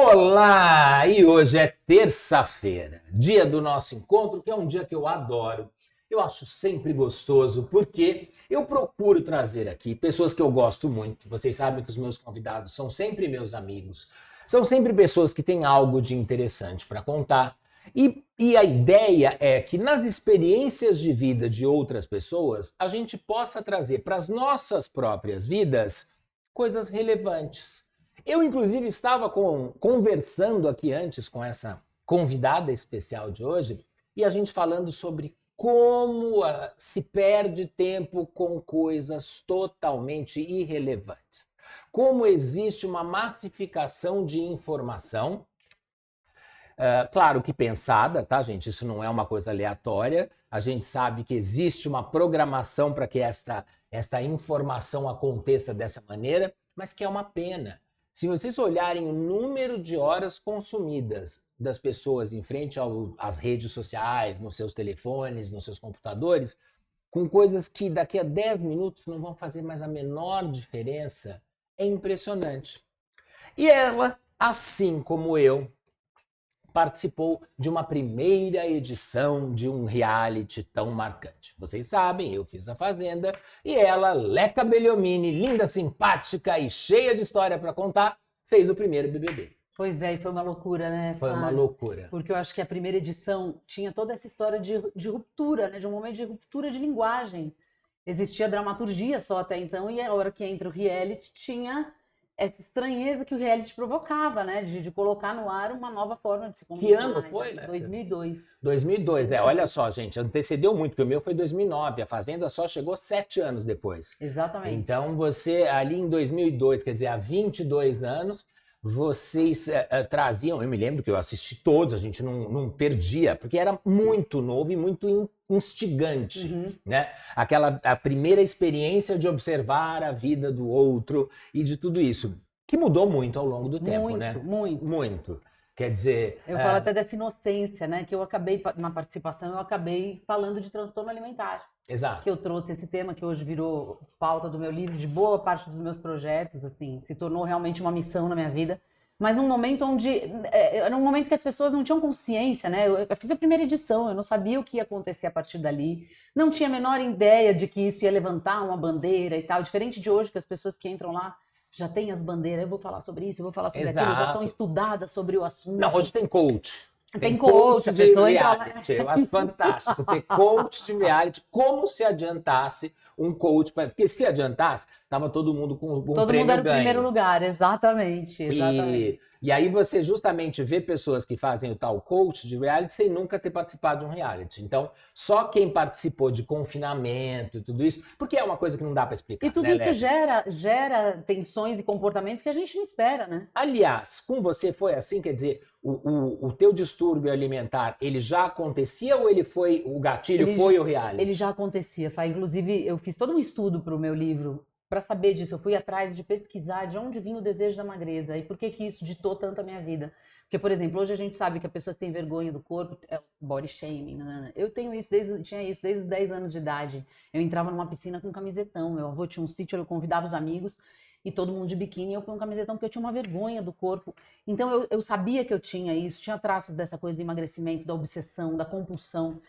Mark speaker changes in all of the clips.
Speaker 1: Olá! E hoje é terça-feira, dia do nosso encontro, que é um dia que eu adoro. Eu acho sempre gostoso, porque eu procuro trazer aqui pessoas que eu gosto muito. Vocês sabem que os meus convidados são sempre meus amigos. São sempre pessoas que têm algo de interessante para contar. E a ideia é que nas experiências de vida de outras pessoas, a gente possa trazer para as nossas próprias vidas coisas relevantes. Eu, inclusive, estava conversando aqui antes com essa convidada especial de hoje e a gente falando sobre como se perde tempo com coisas totalmente irrelevantes. Como existe uma massificação de informação, claro que pensada, tá, gente? Isso não é uma coisa aleatória. A gente sabe que existe uma programação para que esta informação aconteça dessa maneira, mas que é uma pena. Se vocês olharem o número de horas consumidas das pessoas em frente às redes sociais, nos seus telefones, nos seus computadores, com coisas que daqui a 10 minutos não vão fazer mais a menor diferença, é impressionante. E ela, assim como eu, participou de uma primeira edição de um reality tão marcante. Vocês sabem, eu fiz a Fazenda e ela, Leca Belliomini, linda, simpática e cheia de história para contar, fez o primeiro BBB.
Speaker 2: Pois é, e foi uma loucura, né,
Speaker 1: Foi uma loucura.
Speaker 2: Porque eu acho que a primeira edição tinha toda essa história de ruptura, né, de um momento de ruptura de linguagem. Existia dramaturgia só até então, e a hora que entra o reality tinha essa estranheza que o reality provocava, né? De colocar no ar uma nova forma de se comunicar.
Speaker 1: Que ano foi, né?
Speaker 2: 2002.
Speaker 1: 2002, olha só, gente, antecedeu muito, porque o meu foi 2009, a Fazenda só chegou 7 anos depois.
Speaker 2: Exatamente.
Speaker 1: Então você, ali em 2002, quer dizer, há 22 anos, vocês traziam, eu me lembro que eu assisti todos, a gente não perdia, porque era muito novo e muito instigante, né? A primeira experiência de observar a vida do outro e de tudo isso, que mudou muito ao longo do tempo, né? Muito. Quer dizer...
Speaker 2: Eu falo até dessa inocência, né? Que eu acabei, na participação, eu acabei falando de transtorno alimentar.
Speaker 1: Exato.
Speaker 2: Que eu trouxe esse tema que hoje virou pauta do meu livro, de boa parte dos meus projetos, assim, se tornou realmente uma missão na minha vida. Mas num momento era um momento que as pessoas não tinham consciência, né? Eu fiz a primeira edição, eu não sabia o que ia acontecer a partir dali. Não tinha a menor ideia de que isso ia levantar uma bandeira e tal. Diferente de hoje, que as pessoas que entram lá já têm as bandeiras. Eu vou falar sobre isso, eu vou falar sobre aquilo, já estão estudadas sobre o assunto.
Speaker 1: Não, hoje tem coach.
Speaker 2: Tem coach
Speaker 1: de reality. Eu acho fantástico ter coach de reality, como se adiantasse um coach. Porque se adiantasse, estava todo mundo com um
Speaker 2: todo
Speaker 1: prêmio
Speaker 2: mundo era
Speaker 1: ganho.
Speaker 2: o primeiro lugar, exatamente.
Speaker 1: E aí você justamente vê pessoas que fazem o tal coach de reality sem nunca ter participado de um reality. Então, só quem participou de confinamento e tudo isso, porque é uma coisa que não dá para explicar.
Speaker 2: E tudo
Speaker 1: né,
Speaker 2: isso gera tensões e comportamentos que a gente não espera, né?
Speaker 1: Aliás, com você foi assim, quer dizer, o teu distúrbio alimentar, ele já acontecia ou o gatilho foi o reality?
Speaker 2: Ele já acontecia, Fá. Inclusive, eu fiz todo um estudo para o meu livro para saber disso. Eu fui atrás de pesquisar de onde vinha o desejo da magreza e por que isso ditou tanto a minha vida. Porque, por exemplo, hoje a gente sabe que a pessoa que tem vergonha do corpo é body shaming. Né? Eu tinha isso desde os 10 anos de idade. Eu entrava numa piscina com camisetão. Meu avô tinha um sítio, eu convidava os amigos e todo mundo de biquíni, eu com um camisetão, porque eu tinha uma vergonha do corpo. Então eu sabia que eu tinha isso, tinha traço dessa coisa do emagrecimento, da obsessão, da compulsão.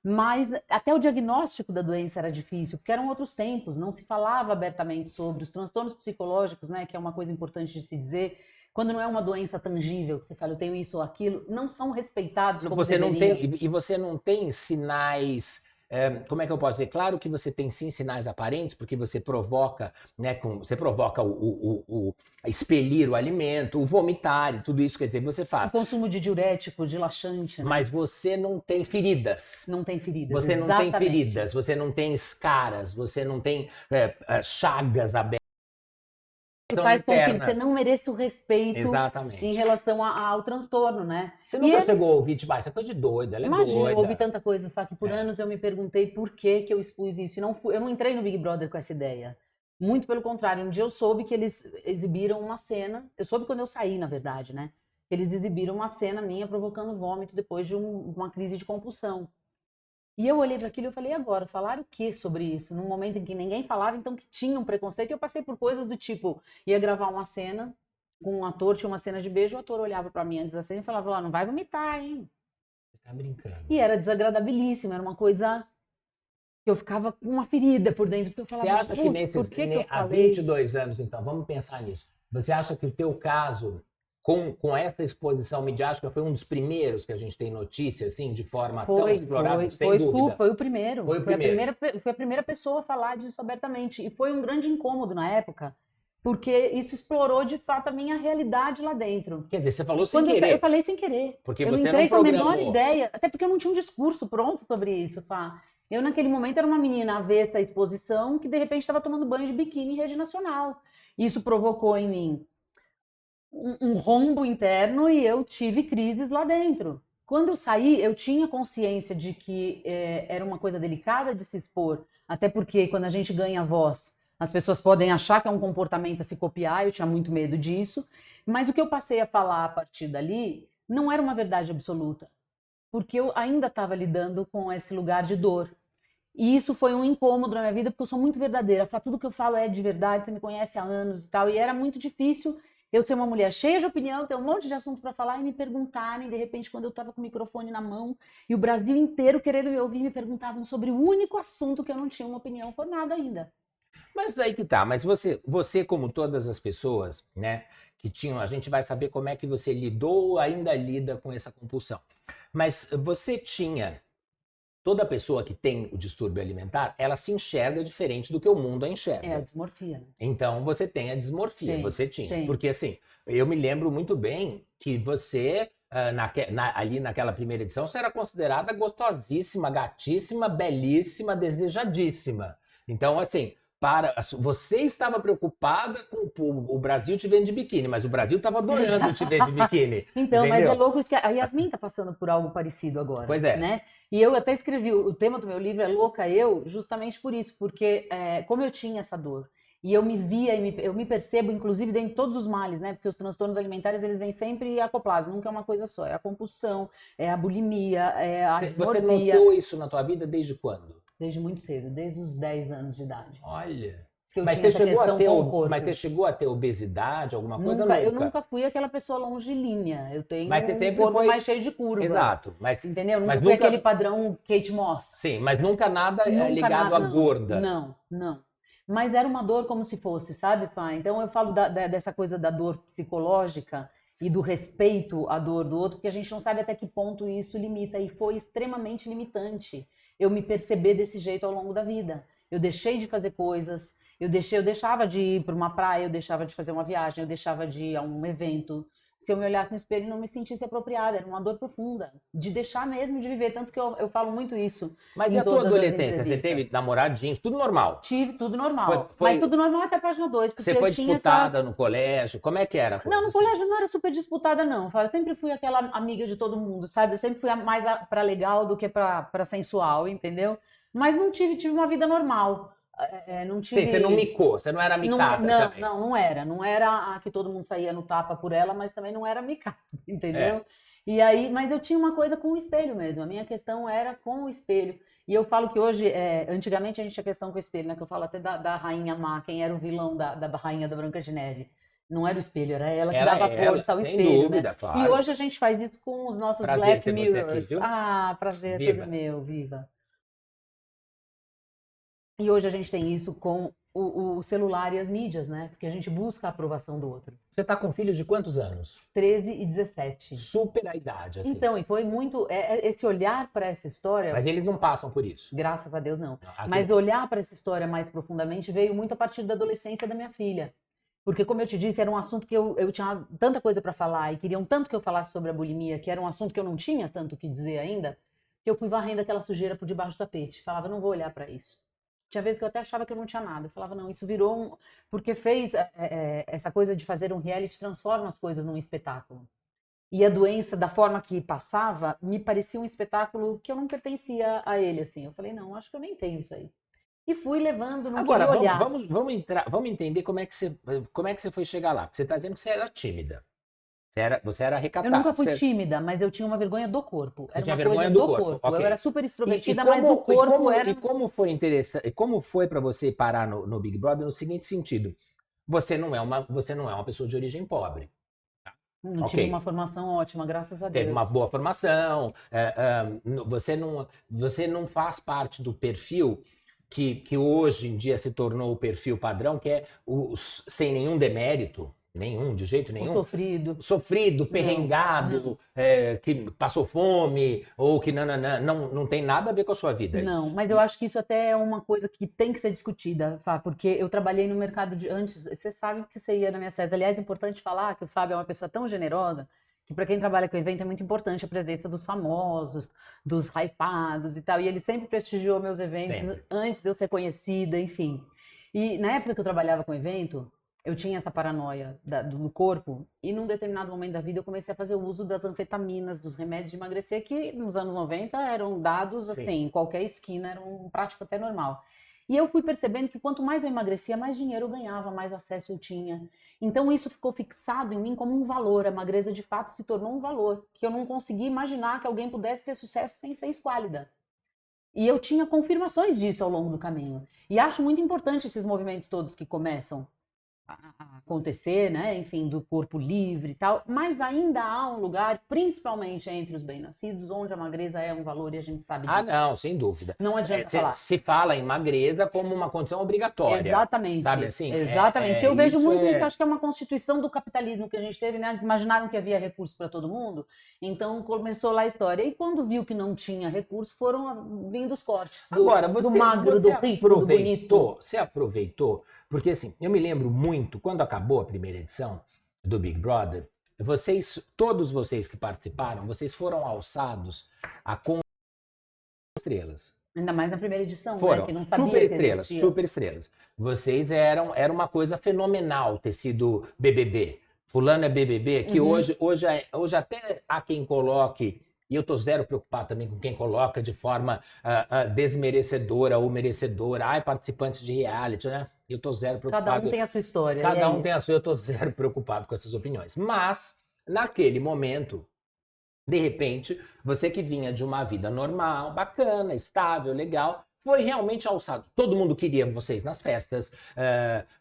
Speaker 2: Mas até o diagnóstico da doença era difícil, porque eram outros tempos, não se falava abertamente sobre os transtornos psicológicos, né, que é uma coisa importante de se dizer. Quando não é uma doença tangível, que você fala, eu tenho isso ou aquilo, não são respeitados como deveriam.
Speaker 1: E você não tem sinais... como é que eu posso dizer? Claro que você tem sim sinais aparentes, porque você provoca, né, você provoca o expelir o alimento, o vomitar e tudo isso, quer dizer, você faz.
Speaker 2: O consumo de diurético, de laxante. Né?
Speaker 1: Mas você não tem feridas.
Speaker 2: Não tem feridas,
Speaker 1: Você não tem feridas, você não tem escaras, você não tem chagas abertas.
Speaker 2: Que faz com que você não mereça o respeito
Speaker 1: Exatamente.
Speaker 2: Em relação ao transtorno, né?
Speaker 1: Você nunca chegou a ouvir, tipo, essa é coisa de doida, ela é doida.
Speaker 2: Imagina, eu ouvi tanta coisa, Fá, que por anos eu me perguntei por que eu expus isso. E eu não entrei no Big Brother com essa ideia. Muito pelo contrário, um dia eu soube que eles exibiram uma cena, eu soube quando eu saí, na verdade, né? Eles exibiram uma cena minha provocando vômito depois de uma crise de compulsão. E eu olhei para aquilo e eu falei, agora, falaram o que sobre isso? Num momento em que ninguém falava, então que tinha um preconceito. E eu passei por coisas do tipo, ia gravar uma cena com um ator, tinha uma cena de beijo, o ator olhava pra mim antes da cena e falava, ó, não vai vomitar, hein?
Speaker 1: Você tá brincando.
Speaker 2: E era desagradabilíssimo, era uma coisa que eu ficava com uma ferida por dentro, porque eu
Speaker 1: Você
Speaker 2: falava,
Speaker 1: acha que
Speaker 2: putz, por que eu
Speaker 1: há
Speaker 2: falei?
Speaker 1: 22 anos, então, vamos pensar nisso. Você acha que o teu caso, com essa exposição midiática, foi um dos primeiros que a gente tem notícia, assim, de forma tão explorada, sem dúvida?
Speaker 2: Foi o primeiro.
Speaker 1: Foi o primeiro.
Speaker 2: Foi a primeira pessoa a falar disso abertamente. E foi um grande incômodo na época, porque isso explorou, de fato, a minha realidade lá dentro.
Speaker 1: Quer dizer, você falou sem
Speaker 2: Quando
Speaker 1: querer.
Speaker 2: eu falei sem querer.
Speaker 1: Porque
Speaker 2: Eu não
Speaker 1: você
Speaker 2: entrei
Speaker 1: não
Speaker 2: com a menor
Speaker 1: programou.
Speaker 2: ideia, até porque eu não tinha um discurso pronto sobre isso, Fá. Eu, naquele momento, era uma menina avessa à exposição que, de repente, estava tomando banho de biquíni em rede nacional. Isso provocou em mim um rombo interno e eu tive crises lá dentro. Quando eu saí, eu tinha consciência de que era uma coisa delicada de se expor, até porque quando a gente ganha voz, as pessoas podem achar que é um comportamento a se copiar, eu tinha muito medo disso, mas o que eu passei a falar a partir dali não era uma verdade absoluta, porque eu ainda estava lidando com esse lugar de dor. E isso foi um incômodo na minha vida, porque eu sou muito verdadeira. Tudo que eu falo é de verdade, você me conhece há anos e tal. E era muito difícil eu ser uma mulher cheia de opinião, ter um monte de assunto para falar e me perguntarem, de repente, quando eu estava com o microfone na mão e o Brasil inteiro querendo me ouvir, me perguntavam sobre o único assunto que eu não tinha uma opinião formada ainda.
Speaker 1: Mas aí que tá, mas você como todas as pessoas, né, que tinham, a gente vai saber como é que você lidou ou ainda lida com essa compulsão. Mas você tinha, toda pessoa que tem o distúrbio alimentar, ela se enxerga diferente do que o mundo a enxerga.
Speaker 2: É a dismorfia, né?
Speaker 1: Então você tem a dismorfia, você tinha.
Speaker 2: Tem.
Speaker 1: Porque assim, eu me lembro muito bem que você, ali naquela primeira edição, você era considerada gostosíssima, gatíssima, belíssima, desejadíssima. Então, assim, você estava preocupada com o Brasil te vendo de biquíni, mas o Brasil estava adorando te ver de biquíni.
Speaker 2: Então,
Speaker 1: entendeu?
Speaker 2: mas é louco isso que a Yasmin tá passando por algo parecido agora.
Speaker 1: Pois é.
Speaker 2: Né? E eu até escrevi, o tema do meu livro é Louca Eu, justamente por isso, porque como eu tinha essa dor, e eu me via, eu me percebo, inclusive, dentro de todos os males, né? Porque os transtornos alimentares, eles vêm sempre acoplados, nunca é uma coisa só. É a compulsão, é a bulimia, é a dismorfia.
Speaker 1: Você notou isso na tua vida desde quando?
Speaker 2: Desde muito cedo, desde os 10 anos de idade.
Speaker 1: Olha.
Speaker 2: Eu
Speaker 1: Mas
Speaker 2: tinha
Speaker 1: você,
Speaker 2: essa questão com o corpo.
Speaker 1: mas você chegou a ter obesidade, alguma coisa?
Speaker 2: Nunca,
Speaker 1: Nunca.
Speaker 2: eu nunca fui aquela pessoa longilínea. Eu tenho
Speaker 1: Mas você
Speaker 2: um
Speaker 1: sempre
Speaker 2: corpo
Speaker 1: foi-
Speaker 2: mais cheio de curvas.
Speaker 1: Exato. Mas,
Speaker 2: Entendeu? Nunca
Speaker 1: mas
Speaker 2: fui
Speaker 1: nunca...
Speaker 2: aquele padrão Kate Moss.
Speaker 1: Sim, mas nunca nada
Speaker 2: Nunca
Speaker 1: ligado
Speaker 2: nada,
Speaker 1: à
Speaker 2: não.
Speaker 1: gorda.
Speaker 2: Não, não. Mas era uma dor como se fosse, sabe, Fá? Então eu falo dessa coisa da dor psicológica e do respeito à dor do outro, porque a gente não sabe até que ponto isso limita. E foi extremamente limitante eu me perceber desse jeito ao longo da vida. Eu deixei de fazer coisas, eu deixava de ir para uma praia, eu deixava de fazer uma viagem, eu deixava de ir a um evento. Se eu me olhasse no espelho e não me sentisse apropriada, era uma dor profunda, de deixar mesmo de viver, tanto que eu falo muito isso.
Speaker 1: Mas
Speaker 2: em
Speaker 1: e a tua
Speaker 2: todas as
Speaker 1: adolescência? Você
Speaker 2: entrevistas.
Speaker 1: teve namoradinhos, tudo normal?
Speaker 2: Tive tudo normal.
Speaker 1: Foi-
Speaker 2: Mas tudo normal até a página 2, porque
Speaker 1: Você foi
Speaker 2: eu tinha
Speaker 1: disputada no colégio? Como é que era? a coisa,
Speaker 2: Não, no
Speaker 1: assim?
Speaker 2: colégio não era super disputada, não. Eu sempre fui aquela amiga de todo mundo, sabe? Eu sempre fui mais pra legal do que pra sensual, entendeu? Mas não tive uma vida normal. Não tive...
Speaker 1: Sim, você não micou, você não era micada também.
Speaker 2: Não era. Não era a que todo mundo saía no tapa por ela, mas também não era micada, entendeu? E aí, mas eu tinha uma coisa com o espelho mesmo. A minha questão era com o espelho. E eu falo que hoje, antigamente a gente tinha questão com o espelho, né? Que eu falo até da Rainha Má, quem era o vilão da Rainha da Branca de Neve. Não era o espelho, era ela que
Speaker 1: Era
Speaker 2: dava
Speaker 1: ela,
Speaker 2: força ao
Speaker 1: sem
Speaker 2: espelho,
Speaker 1: dúvida,
Speaker 2: né?
Speaker 1: claro.
Speaker 2: E hoje a gente faz isso com os nossos
Speaker 1: Prazer
Speaker 2: Black
Speaker 1: ter você aqui,
Speaker 2: Mirrors.
Speaker 1: viu?
Speaker 2: Ah, prazer,
Speaker 1: Viva.
Speaker 2: todo meu, viva. E hoje a gente tem isso com o celular e as mídias, né? Porque a gente busca a aprovação do outro.
Speaker 1: Você tá com filhos de quantos anos?
Speaker 2: 13 e 17.
Speaker 1: Super a idade, assim.
Speaker 2: Então, e foi muito esse olhar para essa história,
Speaker 1: Mas eles não passam por isso.
Speaker 2: graças a Deus não.
Speaker 1: Aqui
Speaker 2: Mas
Speaker 1: não.
Speaker 2: olhar para essa história mais profundamente veio muito a partir da adolescência da minha filha. Porque, como eu te disse, era um assunto que eu tinha tanta coisa para falar e queriam tanto que eu falasse sobre a bulimia, que era um assunto que eu não tinha tanto o que dizer ainda, que eu fui varrendo aquela sujeira por debaixo do tapete. Falava, não vou olhar para isso. Tinha vezes que eu até achava que eu não tinha nada. Eu falava, não, isso virou um... Porque fez essa coisa de fazer um reality, transforma as coisas num espetáculo. E a doença, da forma que passava, me parecia um espetáculo que eu não pertencia a ele, assim. Eu falei, não, acho que eu nem tenho isso aí. E fui levando, não
Speaker 1: Agora,
Speaker 2: queria olhar.
Speaker 1: vamos entender como é que você foi chegar lá. Porque você está dizendo que você era tímida. Você era
Speaker 2: Eu
Speaker 1: recatada.
Speaker 2: nunca fui
Speaker 1: você...
Speaker 2: tímida, mas eu tinha uma vergonha do corpo.
Speaker 1: Você
Speaker 2: Era
Speaker 1: tinha
Speaker 2: uma coisa
Speaker 1: vergonha
Speaker 2: do
Speaker 1: do corpo, ok.
Speaker 2: Eu era super extrovertida,
Speaker 1: como-
Speaker 2: mas o corpo era...
Speaker 1: E como foi interessante, e como foi para você parar no Big Brother no seguinte sentido? você não é uma pessoa de origem pobre.
Speaker 2: Não
Speaker 1: Ok.
Speaker 2: tive uma formação ótima, graças a Deus.
Speaker 1: Teve uma boa formação, você não faz parte do perfil que hoje em dia se tornou o perfil padrão, que é sem nenhum demérito, nenhum, de jeito
Speaker 2: O
Speaker 1: nenhum,
Speaker 2: sofrido.
Speaker 1: sofrido,
Speaker 2: Não,
Speaker 1: perrengado, que passou fome, ou que não tem nada a ver com a sua vida.
Speaker 2: Não, mas eu acho que isso até é uma coisa que tem que ser discutida, Fá, porque eu trabalhei no mercado de antes, você sabe que você ia na minha festas. Aliás, é importante falar que o Fábio é uma pessoa tão generosa que para quem trabalha com evento é muito importante a presença dos famosos, dos hypados e tal. E ele sempre prestigiou meus eventos
Speaker 1: Sempre.
Speaker 2: antes de eu ser conhecida, enfim. E na época que eu trabalhava com evento, eu tinha essa paranoia do corpo e num determinado momento da vida eu comecei a fazer o uso das anfetaminas, dos remédios de emagrecer que nos anos 90 eram dados
Speaker 1: Sim.
Speaker 2: assim, em qualquer esquina, era um prático até normal. E eu fui percebendo que quanto mais eu emagrecia, mais dinheiro eu ganhava, mais acesso eu tinha. Então isso ficou fixado em mim como um valor. A magreza de fato se tornou um valor, que eu não conseguia imaginar que alguém pudesse ter sucesso sem ser esquálida. E eu tinha confirmações disso ao longo do caminho. E acho muito importante esses movimentos todos que começam a acontecer, né? Enfim, do corpo livre e tal, mas ainda há um lugar, principalmente entre os bem-nascidos, onde a magreza é um valor e a gente sabe disso.
Speaker 1: Não, sem dúvida.
Speaker 2: Não adianta falar.
Speaker 1: Se fala em magreza como uma condição obrigatória.
Speaker 2: Exatamente.
Speaker 1: Sabe assim?
Speaker 2: Exatamente. Eu vejo muito isso,
Speaker 1: é...
Speaker 2: acho que é uma constituição do capitalismo que a gente teve, né? Imaginaram que havia recurso para todo mundo, então começou lá a história. E quando viu que não tinha recurso, foram vindo os cortes
Speaker 1: Agora,
Speaker 2: do magro, do rico, do bonito.
Speaker 1: Você aproveitou, porque assim, eu me lembro muito, quando acabou a primeira edição do Big Brother, todos vocês que participaram, vocês foram alçados a estrelas.
Speaker 2: Ainda mais na primeira edição,
Speaker 1: Foram
Speaker 2: né? Que não sabia
Speaker 1: super
Speaker 2: que
Speaker 1: estrelas,
Speaker 2: existia.
Speaker 1: super estrelas. Vocês era uma coisa fenomenal ter sido BBB. Fulano é BBB, que hoje até há quem coloque, e eu tô zero preocupado também com quem coloca de forma desmerecedora ou merecedora. Ai, participantes de reality, né? Eu tô zero preocupado.
Speaker 2: Cada um tem a sua história.
Speaker 1: Cada um tem a sua, eu tô zero preocupado com essas opiniões. Mas, naquele momento, de repente, você que vinha de uma vida normal, bacana, estável, legal, foi realmente alçado. Todo mundo queria vocês nas festas,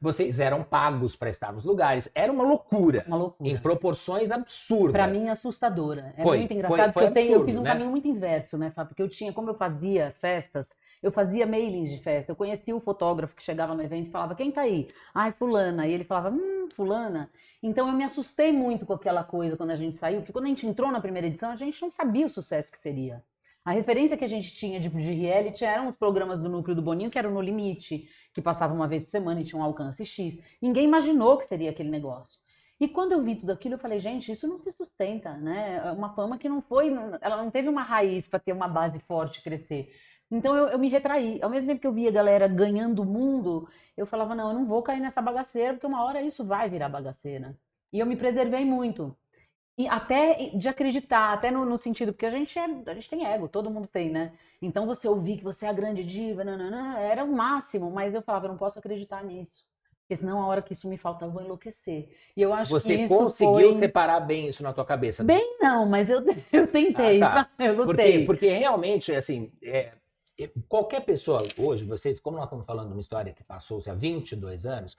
Speaker 1: vocês eram pagos para estar nos lugares. Era uma loucura.
Speaker 2: Uma loucura.
Speaker 1: Em proporções absurdas.
Speaker 2: Para mim, assustadora. É
Speaker 1: Foi,
Speaker 2: muito engraçado,
Speaker 1: foi
Speaker 2: porque eu
Speaker 1: absurdo,
Speaker 2: fiz um
Speaker 1: né?
Speaker 2: caminho muito inverso, né, Fábio? Porque eu tinha, como eu fazia festas, eu fazia mailings de festa. Eu conhecia o fotógrafo que chegava no evento e falava, quem tá aí? Ai, fulana. E ele falava, fulana. Então eu me assustei muito com aquela coisa quando a gente saiu, porque quando a gente entrou na primeira edição, a gente não sabia o sucesso que seria. A referência que a gente tinha de reality eram os programas do Núcleo do Boninho, que eram No Limite, que passavam uma vez por semana e tinham um alcance X. Ninguém imaginou que seria aquele negócio. E quando eu vi tudo aquilo, eu falei, gente, isso não se sustenta, né? É uma fama que não foi, ela não teve uma raiz para ter uma base forte e crescer. Então eu me retraí. Ao mesmo tempo que eu via a galera ganhando o mundo, eu falava, não, eu não vou cair nessa bagaceira, porque uma hora isso vai virar bagaceira. E eu me preservei muito. E até de acreditar, até no sentido, porque a gente tem ego, todo mundo tem, né? Então você ouvir que você é a grande diva, nananã, era o máximo, mas eu falava, eu não posso acreditar nisso. Porque senão a hora que isso me falta, eu vou enlouquecer. E eu acho que
Speaker 1: Você
Speaker 2: isso
Speaker 1: conseguiu
Speaker 2: foi...
Speaker 1: separar bem isso na tua cabeça?
Speaker 2: Bem não, mas eu tentei,
Speaker 1: Ah, tá.
Speaker 2: eu lutei.
Speaker 1: Porque realmente, assim, qualquer pessoa hoje, vocês, como nós estamos falando de uma história que passou-se há 22 anos,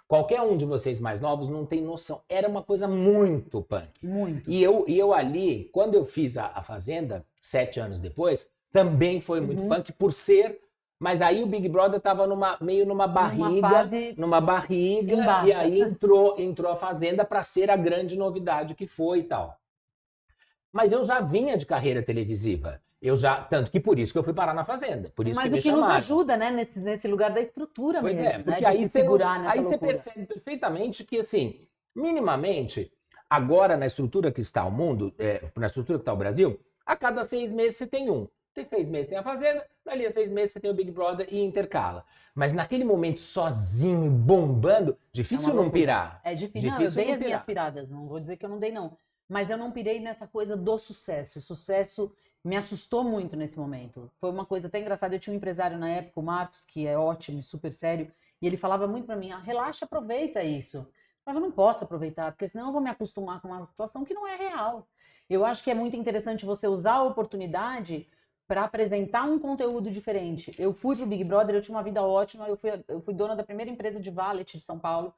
Speaker 1: qualquer um de vocês mais novos não tem noção. Era uma coisa muito punk.
Speaker 2: Muito.
Speaker 1: E eu ali, quando eu fiz a Fazenda, 7 anos depois, também foi muito punk por ser... Mas aí o Big Brother estava meio numa barriga,
Speaker 2: embaixo.
Speaker 1: E aí entrou a Fazenda para ser a grande novidade que foi e tal. Mas eu já vinha de carreira televisiva. Tanto que por isso que eu fui parar na Fazenda. Por isso
Speaker 2: Mas
Speaker 1: que me
Speaker 2: o que
Speaker 1: chamaram.
Speaker 2: nos ajuda, né, nesse lugar da estrutura
Speaker 1: Pois
Speaker 2: mesmo,
Speaker 1: porque
Speaker 2: né,
Speaker 1: aí
Speaker 2: de segurar nessa
Speaker 1: você
Speaker 2: loucura.
Speaker 1: percebe perfeitamente que, assim, minimamente, agora na estrutura que está o mundo, na estrutura que está o Brasil, a cada 6 meses você tem um. Tem 6 meses tem a Fazenda, dali a 6 meses você tem o Big Brother e intercala. Mas naquele momento sozinho, bombando, difícil não pirar.
Speaker 2: É difícil. Não, eu dei as minhas piradas, não vou dizer que eu não dei, não. Mas eu não pirei nessa coisa do sucesso. O sucesso me assustou muito nesse momento. Foi uma coisa até engraçada. Eu tinha um empresário na época, o Marcos, que é ótimo e super sério, e ele falava muito pra mim, relaxa, aproveita isso. Eu falava, eu não posso aproveitar, porque senão eu vou me acostumar com uma situação que não é real. Eu acho que é muito interessante você usar a oportunidade para apresentar um conteúdo diferente. Eu fui pro Big Brother, eu tinha uma vida ótima, eu fui dona da primeira empresa de valet de São Paulo,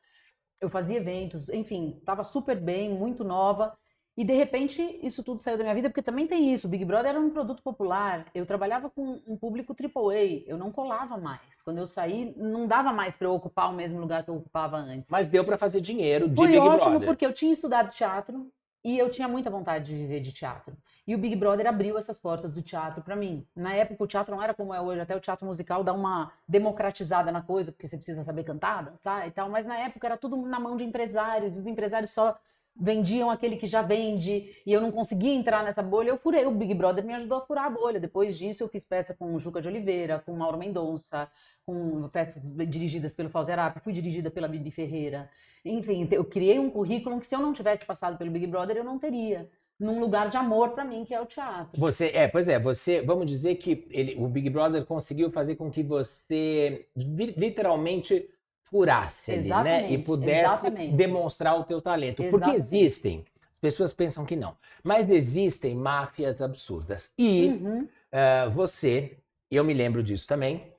Speaker 2: eu fazia eventos, enfim, estava super bem, muito nova. E de repente isso tudo saiu da minha vida, porque também tem isso. O Big Brother era um produto popular. Eu trabalhava com um público AAA, eu não colava mais. Quando eu saí, não dava mais para eu ocupar o mesmo lugar que eu ocupava antes.
Speaker 1: Mas deu pra fazer dinheiro de
Speaker 2: Foi
Speaker 1: Big
Speaker 2: ótimo
Speaker 1: Brother.
Speaker 2: porque eu tinha estudado teatro e eu tinha muita vontade de viver de teatro. E o Big Brother abriu essas portas do teatro para mim. Na época o teatro não era como é hoje, até o teatro musical dá uma democratizada na coisa, porque você precisa saber cantar, dançar e tal, mas na época era tudo na mão de empresários, os empresários só vendiam aquele que já vende, e eu não conseguia entrar nessa bolha, eu furei. O Big Brother me ajudou a furar a bolha. Depois disso eu fiz peça com o Juca de Oliveira, com Mauro Mendonça, com festas dirigidas pelo Fauzi Arap, fui dirigida pela Bibi Ferreira. Enfim, eu criei um currículo que se eu não tivesse passado pelo Big Brother, eu não teria. Num lugar de amor para mim, que é o teatro.
Speaker 1: Vamos dizer que o Big Brother conseguiu fazer com que você literalmente furasse ali, né? E pudesse demonstrar o teu talento. Porque existem, as pessoas pensam que não, mas existem máfias absurdas. E eu me lembro disso também,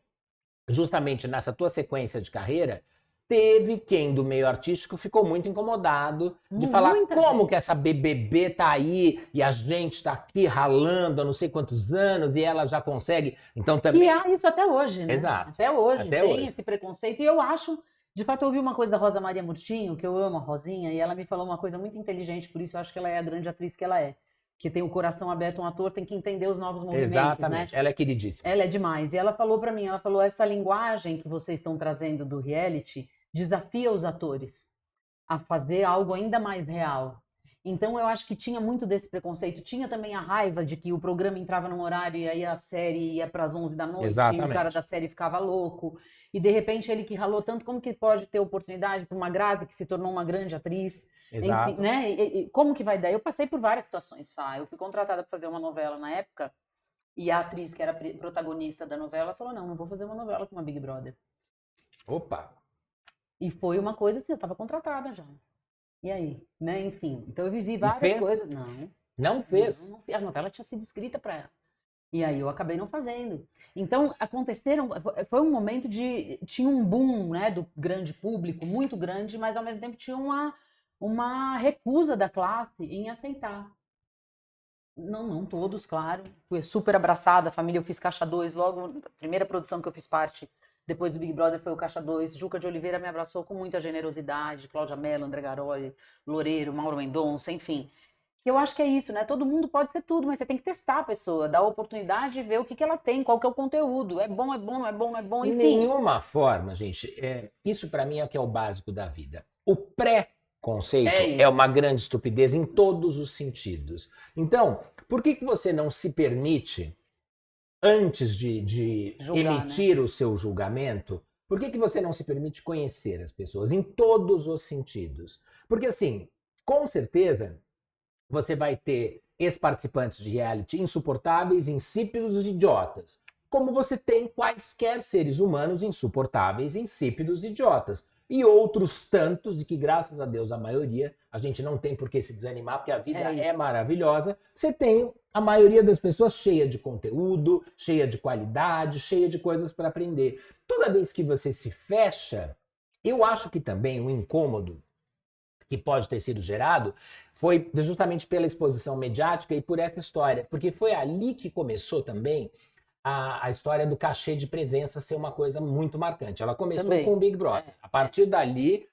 Speaker 1: justamente nessa tua sequência de carreira, teve quem do meio artístico ficou muito incomodado de falar como que essa BBB tá aí e a gente tá aqui ralando há não sei quantos anos e ela já consegue. Então também...
Speaker 2: E há isso até hoje, né?
Speaker 1: Exato.
Speaker 2: Até hoje tem esse preconceito. E eu acho, de fato, eu ouvi uma coisa da Rosa Maria Murtinho, que eu amo a Rosinha, e ela me falou uma coisa muito inteligente, por isso eu acho que ela é a grande atriz que ela é. Que tem o coração aberto, um ator tem que entender os novos movimentos,
Speaker 1: exatamente, né? Ela é queridíssima.
Speaker 2: Ela é demais. E ela falou pra mim, ela falou, essa linguagem que vocês estão trazendo do reality desafia os atores a fazer algo ainda mais real. Então eu acho que tinha muito desse preconceito. Tinha também a raiva de que o programa entrava num horário e aí a série ia para as 11 da noite.
Speaker 1: Exatamente.
Speaker 2: E o cara da série ficava louco. E de repente ele que ralou tanto, como que pode ter oportunidade para uma Grazi que se tornou uma grande atriz?
Speaker 1: Exato.
Speaker 2: Enfim, né? E como que vai dar? Eu passei por várias situações, Fá. Eu fui contratada para fazer uma novela na época e a atriz que era protagonista da novela falou, não vou fazer uma novela com uma Big Brother.
Speaker 1: Opa!
Speaker 2: E foi uma coisa assim, eu estava contratada já. E aí, né? Enfim, então eu vivi várias coisas.
Speaker 1: Não fez?
Speaker 2: Não, a novela tinha sido escrita para ela. E aí eu acabei não fazendo. Então foi um momento tinha um boom, né, do grande público, muito grande, mas ao mesmo tempo tinha uma recusa da classe em aceitar. Não todos, claro. Fui super abraçada, a família, eu fiz Caixa 2 logo, a primeira produção que eu fiz parte depois do Big Brother foi o Caixa 2. Juca de Oliveira me abraçou com muita generosidade. Cláudia Mello, André Garoli, Loureiro, Mauro Mendonça, enfim. Eu acho que é isso, né? Todo mundo pode ser tudo, mas você tem que testar a pessoa, dar a oportunidade de ver o que ela tem, qual que é o conteúdo. É bom, não é bom, não é bom, enfim.
Speaker 1: De nenhuma forma, gente. Isso para mim é o que é o básico da vida. O pré-conceito é uma grande estupidez em todos os sentidos. Então, por que você não se permite... Antes de emitir, né, o seu julgamento, por que você não se permite conhecer as pessoas em todos os sentidos? Porque assim, com certeza, você vai ter ex-participantes de reality insuportáveis, insípidos e idiotas. Como você tem quaisquer seres humanos insuportáveis, insípidos e idiotas. E outros tantos, e que graças a Deus a maioria, a gente não tem por que se desanimar, porque a vida é maravilhosa. Você tem a maioria das pessoas cheia de conteúdo, cheia de qualidade, cheia de coisas para aprender. Toda vez que você se fecha, eu acho que também o incômodo que pode ter sido gerado foi justamente pela exposição mediática e por essa história, porque foi ali que começou também a história do cachê de presença ser uma coisa muito marcante. Ela começou com o Big Brother. A partir dali,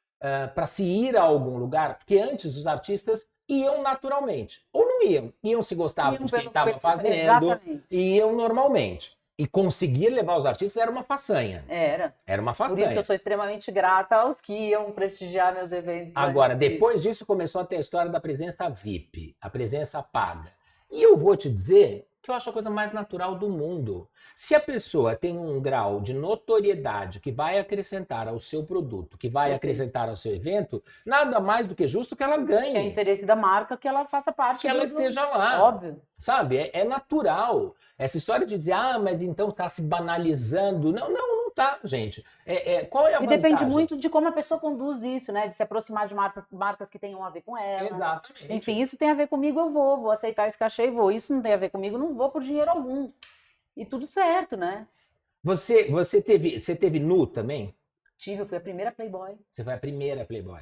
Speaker 1: para se ir a algum lugar, porque antes os artistas iam naturalmente, ou não iam se gostavam de quem estava fazendo, iam normalmente. E conseguir levar os artistas era uma façanha. Era uma façanha.
Speaker 2: Por isso que eu sou extremamente grata aos que iam prestigiar meus eventos.
Speaker 1: Agora, depois disso começou a ter a história da presença VIP, a presença paga. E eu vou te dizer que eu acho a coisa mais natural do mundo. Se a pessoa tem um grau de notoriedade que vai acrescentar ao seu produto, que vai acrescentar ao seu evento, nada mais do que justo que ela ganhe.
Speaker 2: É interesse da marca que ela faça parte.
Speaker 1: Que ela esteja lá.
Speaker 2: Óbvio.
Speaker 1: Sabe? É natural. Essa história de dizer, mas então está se banalizando. Não tá, gente. Qual é a vantagem?
Speaker 2: E depende muito de como a pessoa conduz isso, né? De se aproximar de marcas que tenham a ver com ela.
Speaker 1: Exatamente.
Speaker 2: Enfim, isso tem a ver comigo, eu vou aceitar esse cachê e vou. Isso não tem a ver comigo, não vou por dinheiro algum. E tudo certo, né?
Speaker 1: Você teve nu também?
Speaker 2: Tive, eu fui a primeira Playboy.
Speaker 1: Você foi a primeira Playboy.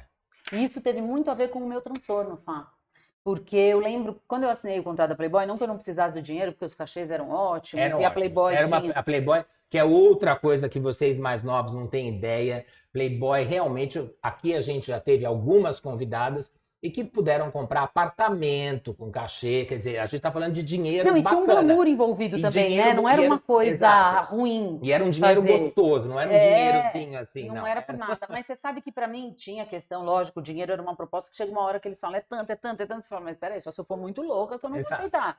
Speaker 2: E isso teve muito a ver com o meu transtorno, Fá. Porque eu lembro, quando eu assinei o contrato da Playboy, não que eu não precisasse do dinheiro, porque os cachês eram ótimos,
Speaker 1: Eram
Speaker 2: e a
Speaker 1: ótimos.
Speaker 2: Playboy
Speaker 1: Era
Speaker 2: tinha...
Speaker 1: a Playboy, que é outra coisa que vocês mais novos não têm ideia. Playboy, realmente, aqui a gente já teve algumas convidadas e que puderam comprar apartamento com cachê, quer dizer, a gente está falando de dinheiro
Speaker 2: Não, e tinha um
Speaker 1: bacana.
Speaker 2: glamour envolvido
Speaker 1: E
Speaker 2: também,
Speaker 1: dinheiro,
Speaker 2: né? Não era uma coisa
Speaker 1: exato.
Speaker 2: ruim
Speaker 1: E era um dinheiro
Speaker 2: fazer.
Speaker 1: gostoso, não era um dinheirozinho assim,
Speaker 2: Não
Speaker 1: não.
Speaker 2: era por nada. Mas você sabe que para mim tinha questão, lógico, o dinheiro era uma proposta que chega uma hora que eles falam, é tanto, é tanto, é tanto. Você fala, mas peraí, só se eu for muito louca que eu não vou
Speaker 1: Exato.
Speaker 2: aceitar.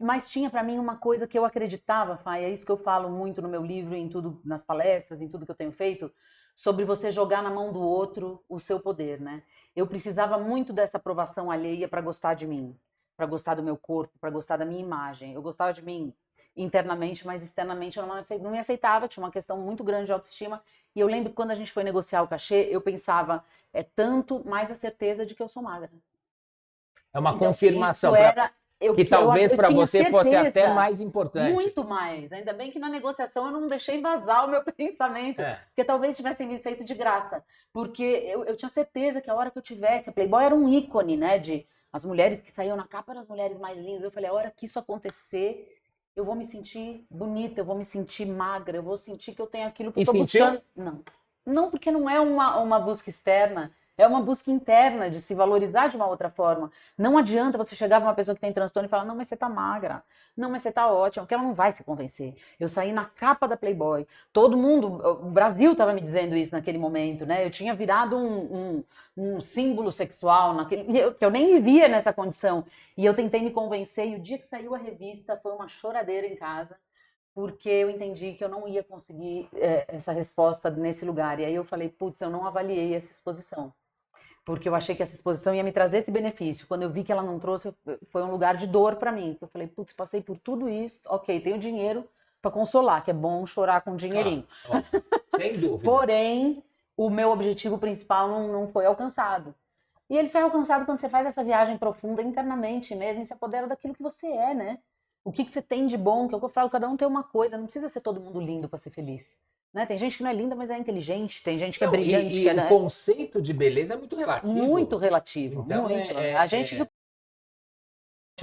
Speaker 2: Mas tinha para mim uma coisa que eu acreditava, Fá, e é isso que eu falo muito no meu livro, em tudo, nas palestras, em tudo que eu tenho feito, sobre você jogar na mão do outro o seu poder, né? Eu precisava muito dessa aprovação alheia para gostar de mim, para gostar do meu corpo, para gostar da minha imagem. Eu gostava de mim internamente, mas externamente eu não me aceitava, tinha uma questão muito grande de autoestima. E eu lembro que quando a gente foi negociar o cachê, eu pensava, é tanto mais a certeza de que eu sou magra.
Speaker 1: É uma
Speaker 2: Então,
Speaker 1: confirmação
Speaker 2: isso era...
Speaker 1: que talvez para
Speaker 2: tinha
Speaker 1: você fosse até
Speaker 2: certeza,
Speaker 1: mais importante.
Speaker 2: muito mais. Ainda bem que na negociação eu não deixei vazar o meu pensamento, porque talvez tivessem me feito de graça. Porque eu tinha certeza que a hora que eu tivesse, a Playboy era um ícone, né? De as mulheres que saíam na capa eram as mulheres mais lindas. Eu falei, a hora que isso acontecer, eu vou me sentir bonita, eu vou me sentir magra, eu vou sentir que eu tenho aquilo que eu estou buscando. Não. Não, porque não é uma busca externa. É uma busca interna de se valorizar de uma outra forma. Não adianta você chegar para uma pessoa que tem transtorno e falar, não, mas você tá magra, não, mas você tá ótima, porque ela não vai se convencer. Eu saí na capa da Playboy, todo mundo, o Brasil estava me dizendo isso naquele momento, né? Eu tinha virado um símbolo sexual, que eu nem me via nessa condição. E eu tentei me convencer, e o dia que saiu a revista foi uma choradeira em casa, porque eu entendi que eu não ia conseguir essa resposta nesse lugar. E aí eu falei, putz, eu não avaliei essa exposição. Porque eu achei que essa exposição ia me trazer esse benefício. Quando eu vi que ela não trouxe, foi um lugar de dor para mim. Eu falei, putz, passei por tudo isso, ok, tenho dinheiro para consolar, que é bom chorar com dinheirinho.
Speaker 1: Sem dúvida.
Speaker 2: Porém, o meu objetivo principal não foi alcançado. E ele só é alcançado quando você faz essa viagem profunda internamente mesmo e se apodera daquilo que você é, né? O que você tem de bom, que é o que eu falo, cada um tem uma coisa, não precisa ser todo mundo lindo para ser feliz. Né? Tem gente que não é linda, mas é inteligente, tem gente que é brilhante.
Speaker 1: E o conceito de beleza é muito relativo.
Speaker 2: Muito relativo,
Speaker 1: então,
Speaker 2: muito. A gente viu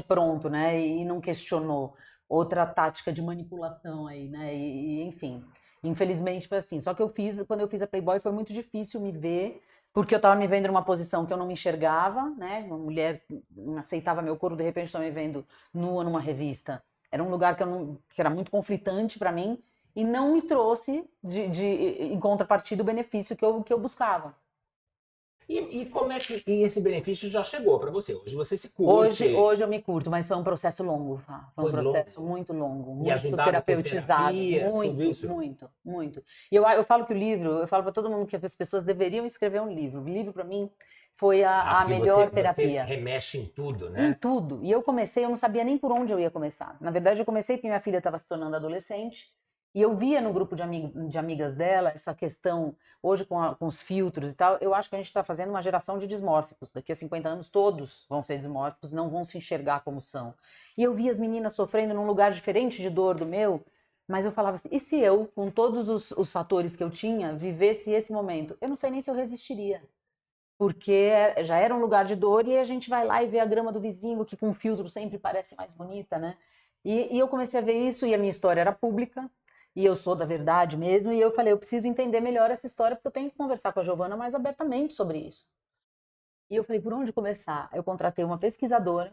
Speaker 2: pronto, né? E não questionou. Outra tática de manipulação aí, né? Enfim, infelizmente foi assim. Só que quando eu fiz a Playboy, foi muito difícil me ver, porque eu estava me vendo numa posição que eu não me enxergava, né? Uma mulher não aceitava meu corpo, de repente estava me vendo nua numa revista. Era um lugar que era muito conflitante para mim. E não me trouxe, em contrapartida, o benefício que eu buscava.
Speaker 1: E como é que esse benefício já chegou para você? Hoje você se curte?
Speaker 2: Hoje eu me curto, mas foi um processo longo, foi um processo muito longo, muito terapeutizado, muito. E eu falo que o livro, eu falo para todo mundo que as pessoas deveriam escrever um livro. O livro, para mim, foi a melhor terapia.
Speaker 1: Você remexe em tudo, né?
Speaker 2: Em tudo. E eu não sabia nem por onde eu ia começar. Na verdade, eu comecei porque minha filha estava se tornando adolescente. E eu via no grupo de amigas dela essa questão, hoje com os filtros e tal, eu acho que a gente está fazendo uma geração de dismórficos. Daqui a 50 anos todos vão ser dismórficos, não vão se enxergar como são. E eu via as meninas sofrendo num lugar diferente de dor do meu, mas eu falava assim, e se eu, com todos os fatores que eu tinha, vivesse esse momento? Eu não sei nem se eu resistiria. Porque já era um lugar de dor e a gente vai lá e vê a grama do vizinho, que com filtro sempre parece mais bonita, né? E eu comecei a ver isso e a minha história era pública. E eu sou da verdade mesmo, e eu falei, eu preciso entender melhor essa história, porque eu tenho que conversar com a Giovana mais abertamente sobre isso. E eu falei, por onde começar? Eu contratei uma pesquisadora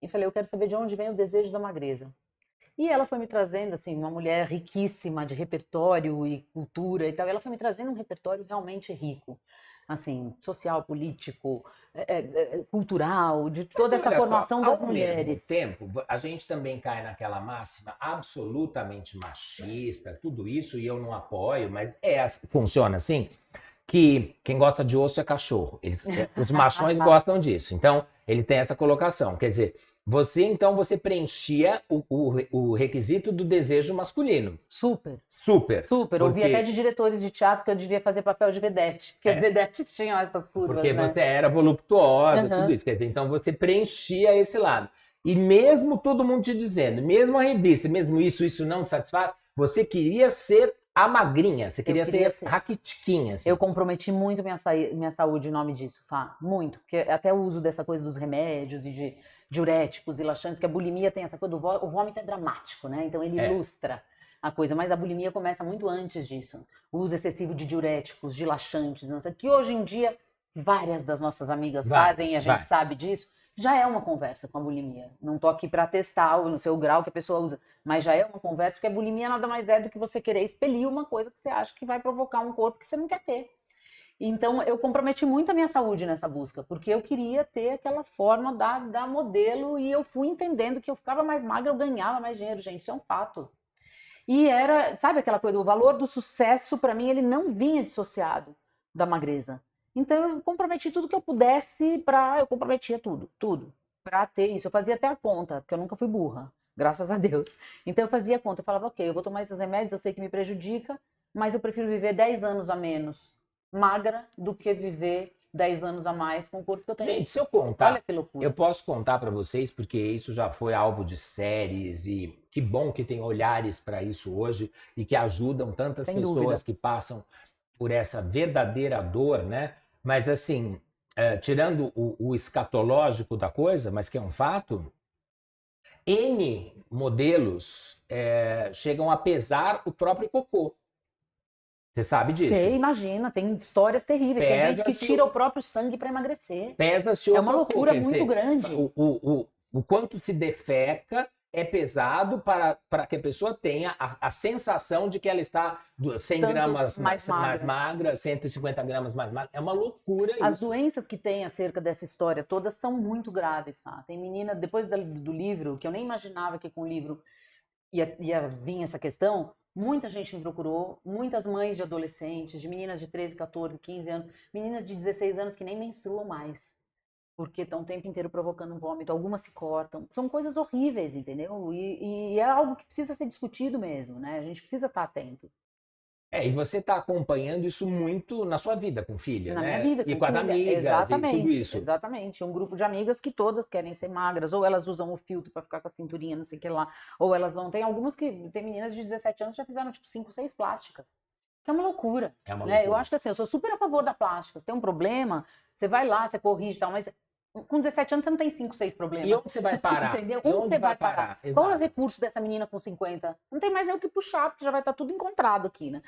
Speaker 2: e falei, eu quero saber de onde vem o desejo da magreza. E ela foi me trazendo, assim, uma mulher riquíssima de repertório e cultura e tal, ela foi me trazendo um repertório realmente rico. Assim, social, político, cultural, de toda essa formação das mulheres.
Speaker 1: Ao mesmo tempo, a gente também cai naquela máxima absolutamente machista, tudo isso, e eu não apoio, mas funciona assim, que quem gosta de osso é cachorro. Os machões gostam disso. Então, ele tem essa colocação. Quer dizer, você preenchia o requisito do desejo masculino.
Speaker 2: Super. Ouvi até de diretores de teatro que eu devia fazer papel de vedete, porque as vedetes tinham essas curvas,
Speaker 1: porque
Speaker 2: né?
Speaker 1: você era voluptuosa, tudo isso. Quer dizer, então você preenchia esse lado. E mesmo todo mundo te dizendo, mesmo a revista, mesmo isso não te satisfaz, você queria ser A magrinha, você queria
Speaker 2: queria
Speaker 1: ser
Speaker 2: ser.
Speaker 1: raquitiquinha, assim.
Speaker 2: Eu comprometi muito minha saúde em nome disso, Fá. Muito. Porque até o uso dessa coisa dos remédios e de diuréticos e laxantes, que a bulimia tem essa coisa o vômito é dramático, né? Então ele
Speaker 1: É.
Speaker 2: ilustra a coisa, mas a bulimia começa muito antes disso. O uso excessivo de diuréticos, de laxantes, não sei, que hoje em dia várias das nossas amigas fazem, e a gente sabe disso, já é uma conversa com a bulimia. Não tô aqui para testar no seu grau que a pessoa usa, mas já é uma conversa, porque a bulimia nada mais é do que você querer expelir uma coisa que você acha que vai provocar um corpo que você não quer ter. Então, eu comprometi muito a minha saúde nessa busca, porque eu queria ter aquela forma da modelo e eu fui entendendo que eu ficava mais magra, eu ganhava mais dinheiro, gente, isso é um fato. E era, sabe aquela coisa, o valor do sucesso, para mim, ele não vinha dissociado da magreza. Então, eu comprometi tudo que eu pudesse eu comprometia tudo, para ter isso. Eu fazia até a conta, porque eu nunca fui burra, graças a Deus. Então, eu fazia a conta, eu falava, ok, eu vou tomar esses remédios, eu sei que me prejudica, mas eu prefiro viver 10 anos a menos magra do que viver 10 anos a mais com o corpo que eu tenho.
Speaker 1: Gente, se eu contar,
Speaker 2: olha que loucura.
Speaker 1: eu posso contar para vocês, porque isso já foi alvo de séries e que bom que tem olhares para isso hoje e que ajudam tantas
Speaker 2: Sem
Speaker 1: pessoas
Speaker 2: dúvida.
Speaker 1: que passam por essa verdadeira dor, né? Mas assim, tirando o escatológico da coisa, mas que é um fato, N modelos chegam a pesar o próprio cocô. Você sabe disso?
Speaker 2: Você imagina, tem histórias terríveis. Tem gente que
Speaker 1: Pesa-se
Speaker 2: tira o próprio sangue para emagrecer.
Speaker 1: Pesa-se o
Speaker 2: É uma
Speaker 1: cocô,
Speaker 2: loucura
Speaker 1: quer
Speaker 2: muito
Speaker 1: dizer,
Speaker 2: grande.
Speaker 1: o quanto se defeca é pesado para que a pessoa tenha a sensação de que ela está 100
Speaker 2: Tanto
Speaker 1: gramas
Speaker 2: mais
Speaker 1: mais
Speaker 2: magra.
Speaker 1: magra, 150 gramas mais magra. É uma loucura
Speaker 2: As
Speaker 1: isso.
Speaker 2: doenças que tem acerca dessa história todas são muito graves, tá? Tem menina, depois do livro, que eu nem imaginava que com o livro ia vir essa questão, muita gente me procurou, muitas mães de adolescentes, de meninas de 13, 14, 15 anos, meninas de 16 anos que nem menstruam mais, porque estão o tempo inteiro provocando um vômito, algumas se cortam. São coisas horríveis, entendeu? E é algo que precisa ser discutido mesmo, né? A gente precisa estar atento.
Speaker 1: E você está acompanhando isso muito na sua vida com filha,
Speaker 2: Na minha
Speaker 1: né?
Speaker 2: vida,
Speaker 1: E
Speaker 2: com
Speaker 1: com as
Speaker 2: filha.
Speaker 1: amigas e tudo
Speaker 2: Exatamente,
Speaker 1: isso.
Speaker 2: exatamente. Um grupo de amigas que todas querem ser magras, ou elas usam o filtro para ficar com a cinturinha, não sei o que lá, ou elas não. Tem algumas que, tem meninas de 17 anos que já fizeram tipo 5, 6 plásticas. Que é uma loucura.
Speaker 1: É uma
Speaker 2: Né? Eu
Speaker 1: loucura.
Speaker 2: acho que assim, eu sou super a favor da plástica. Se tem um problema, você vai lá, você corrige e tal, mas com 17 anos você não tem 5, 6 problemas.
Speaker 1: E onde você vai parar?
Speaker 2: Entendeu?
Speaker 1: E
Speaker 2: Onde você vai parar? Qual é o
Speaker 1: Exato.
Speaker 2: recurso dessa menina com 50? Não tem mais nem o que puxar, porque já vai estar tudo encontrado aqui, né?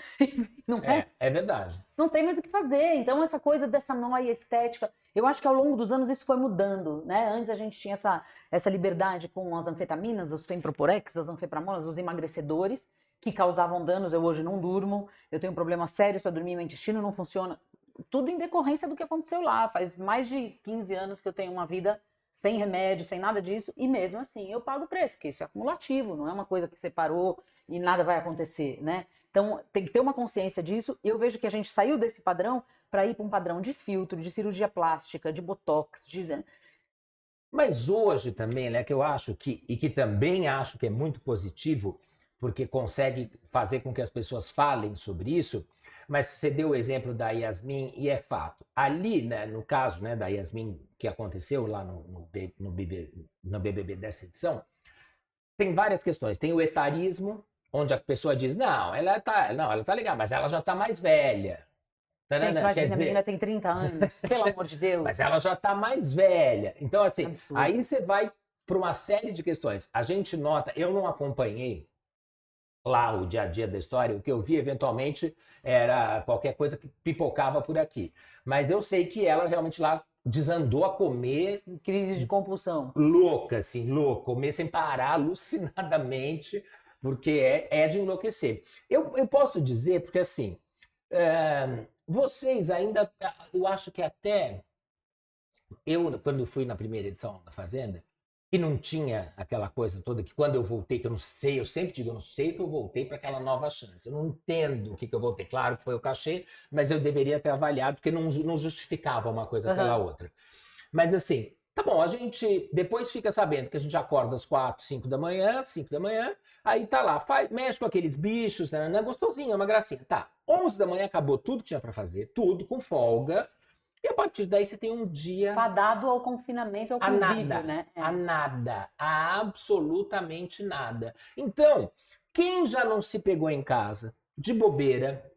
Speaker 2: Não é?
Speaker 1: É verdade.
Speaker 2: Não tem mais o que fazer. Então, essa coisa dessa noia estética, eu acho que ao longo dos anos isso foi mudando, né? Antes a gente tinha essa liberdade com as anfetaminas, os femproporex, as anfepramonas, os emagrecedores, que causavam danos. Eu hoje não durmo, eu tenho problemas sérios para dormir, meu intestino não funciona. Tudo em decorrência do que aconteceu lá. Faz mais de 15 anos que eu tenho uma vida sem remédio, sem nada disso, e mesmo assim eu pago o preço, porque isso é acumulativo, não é uma coisa que você parou e nada vai acontecer, né? Então, tem que ter uma consciência disso. Eu vejo que a gente saiu desse padrão para ir para um padrão de filtro, de cirurgia plástica, de botox,
Speaker 1: Mas hoje também, né, que eu acho e que também acho que é muito positivo, porque consegue fazer com que as pessoas falem sobre isso, mas você deu o exemplo da Yasmin e é fato. Ali, né, no caso, né, da Yasmin, que aconteceu lá no BBB dessa edição, tem várias questões. Tem o etarismo, onde a pessoa diz, não, ela tá legal, mas ela já tá mais velha.
Speaker 2: Gente, imagina,
Speaker 1: Quer
Speaker 2: a
Speaker 1: dizer,
Speaker 2: menina tem 30 anos, pelo amor de Deus.
Speaker 1: mas ela já está mais velha. Então, assim,
Speaker 2: Absurdo.
Speaker 1: aí você vai para uma série de questões. A gente nota, eu não acompanhei lá o dia a dia da história, o que eu vi eventualmente era qualquer coisa que pipocava por aqui. Mas eu sei que ela realmente lá desandou a comer
Speaker 2: Crise de compulsão.
Speaker 1: louca, assim, louca, comer sem parar, alucinadamente, porque é de enlouquecer. Eu posso dizer, porque assim, vocês ainda, eu acho que até eu, quando fui na primeira edição da Fazenda, que não tinha aquela coisa toda, que quando eu voltei, que eu não sei, eu sempre digo, eu não sei que eu voltei para aquela nova chance. Eu não entendo o que eu voltei. Claro que foi o cachê, mas eu deveria ter avaliado, porque não justificava uma coisa pela outra. Mas assim, tá bom, a gente depois fica sabendo que a gente acorda às 4, 5 da manhã, aí tá lá, mexe com aqueles bichos, né, gostosinho, é uma gracinha. Tá, 11 da manhã acabou tudo que tinha para fazer, tudo com folga. E a partir daí você tem um dia...
Speaker 2: Fadado ao confinamento, ao convívio, né?
Speaker 1: A nada, a absolutamente nada. Então, quem já não se pegou em casa de bobeira,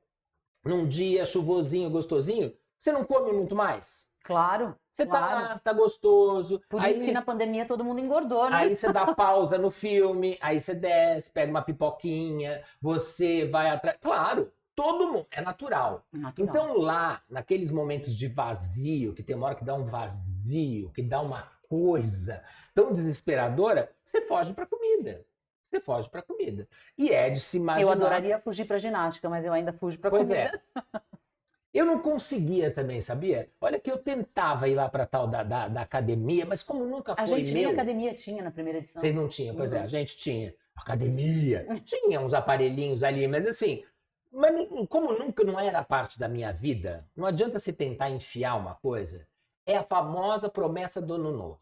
Speaker 1: num dia chuvosinho, gostosinho, você não come muito mais?
Speaker 2: Claro,
Speaker 1: Você
Speaker 2: claro.
Speaker 1: tá gostoso.
Speaker 2: Por isso que na pandemia todo mundo engordou, né?
Speaker 1: Aí você dá pausa no filme, aí você desce, pega uma pipoquinha, você vai atrás. Claro, todo mundo, é natural.
Speaker 2: Natural.
Speaker 1: Então lá, naqueles momentos de vazio, que tem uma hora que dá um vazio, que dá uma coisa tão desesperadora, você foge pra comida. Você foge pra comida. E é de se imaginar.
Speaker 2: Eu adoraria fugir pra ginástica, mas eu ainda fujo pra
Speaker 1: Pois
Speaker 2: comida.
Speaker 1: é. Eu não conseguia também, sabia? Olha que eu tentava ir lá pra tal da academia, mas como nunca
Speaker 2: A
Speaker 1: foi
Speaker 2: gente nem
Speaker 1: meu.
Speaker 2: academia tinha na primeira edição.
Speaker 1: Vocês não tinham, pois é,
Speaker 2: Uhum.
Speaker 1: a gente tinha academia, tinha uns aparelhinhos ali, mas assim, mas como nunca não era parte da minha vida, não adianta se tentar enfiar uma coisa. É a famosa promessa do ano novo.